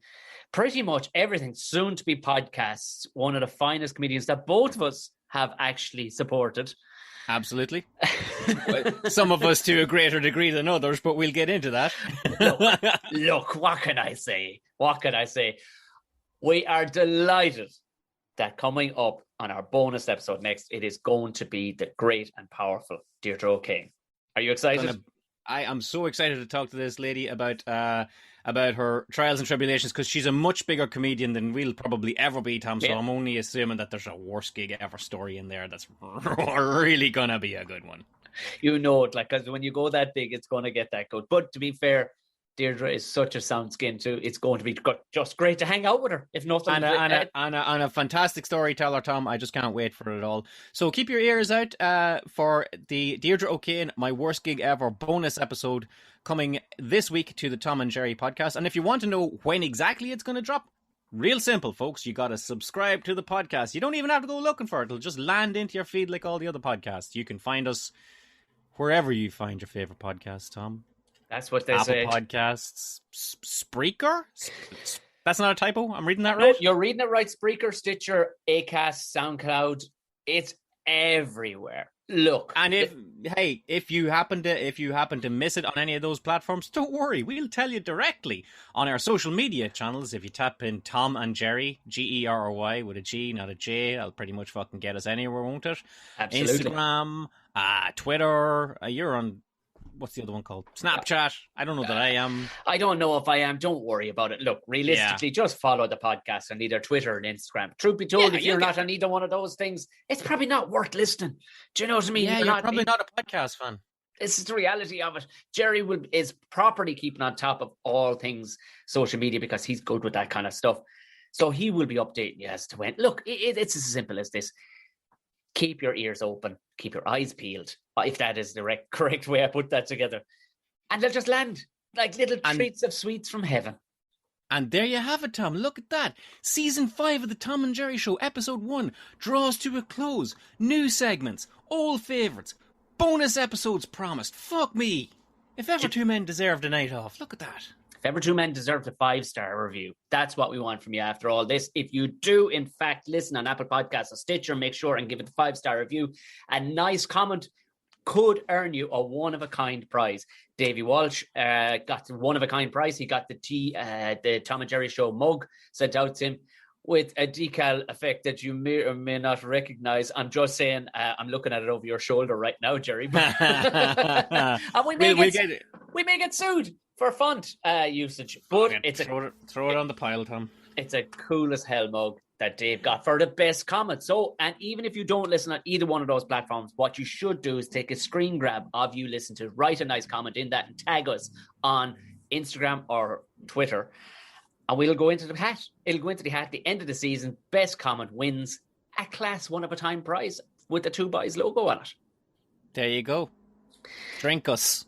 pretty much everything, soon to be podcasts, one of the finest comedians that both of us have actually supported.
Absolutely. Some of us to a greater degree than others, but we'll get into that.
Look, what can I say? We are delighted that coming up on our bonus episode next, it is going to be the great and powerful Deirdre O'Kane. Are you excited?
I am so excited to talk to this lady about her trials and tribulations, because she's a much bigger comedian than we'll probably ever be, Tom. So I'm only assuming that there's a worst gig ever story in there that's really going to be a good one.
You know it, because when you go that big, it's going to get that good. But to be fair, Deirdre is such a sound skin too. It's going to be just great to hang out with her, if nothing.
And a fantastic storyteller, Tom. I just can't wait for it all. So keep your ears out for the Deirdre O'Kane, My Worst Gig Ever bonus episode coming this week to the Tom and Jerry podcast. And if you want to know when exactly it's going to drop, real simple, folks. You got to subscribe to the podcast. You don't even have to go looking for it. It'll just land into your feed like all the other podcasts. You can find us wherever you find your favorite podcast, Tom.
That's what they
Apple
say.
Podcasts, Spreaker? That's not a typo? I'm reading that right?
No, you're reading it right. Spreaker, Stitcher, Acast, SoundCloud. It's everywhere. Look.
And if you happen to miss it on any of those platforms, don't worry. We'll tell you directly on our social media channels. If you tap in Tom and Jerry, Gery with a G, not a J, that'll pretty much fucking get us anywhere, won't it?
Absolutely.
Instagram, Twitter, you're on... What's the other one called? Snapchat. I don't know that I am.
I don't know if I am. Don't worry about it. Look, realistically, just follow the podcast on either Twitter and Instagram. Truth be told, if you're not on either one of those things, it's probably not worth listening. Do you know what I mean?
Yeah, you're probably not a podcast fan.
This is the reality of it. Jerry is properly keeping on top of all things social media because he's good with that kind of stuff. So he will be updating you as to when. Look, it's as simple as this. keep your ears open, keep your eyes peeled, if that is the correct way I put that together. And they'll just land like little treats of sweets from heaven.
And there you have it, Tom. Look at that. Season 5 of the Tom and Jerry Show, Episode 1, draws to a close. New segments, old favourites, bonus episodes promised. Fuck me. If ever two men deserved a night off, look at that.
If ever two men deserved a 5-star review, that's what we want from you after all this. If you do, in fact, listen on Apple Podcasts or Stitcher, make sure and give it a 5-star review. A nice comment could earn you a one-of-a-kind prize. Davey Walsh got the one-of-a-kind prize. He got the Tom and Jerry Show mug sent out to him with a decal effect that you may or may not recognize. I'm just saying, I'm looking at it over your shoulder right now, Jerry. And we may get sued for font usage. But
throw it on the pile, Tom.
It's a cool as hell mug that Dave got for the best comment. So, and even if you don't listen on either one of those platforms, what you should do is take a screen grab of you listen to, write a nice comment in that and tag us on Instagram or Twitter. And we'll go into the hat. It'll go into the hat at the end of the season. Best comment wins a class one-of-a-time prize with the Two Boys logo on it.
There you go. Drink us.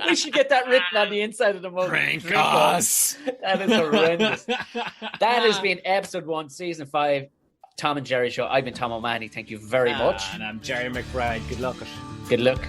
We should get that written on the inside of the mug.
Drink us.
That is horrendous. That has been episode 1, season 5, Tom and Jerry Show. I've been Tom O'Mahony. Thank you very much.
And I'm Jerry McBride. Good luck.
Good luck.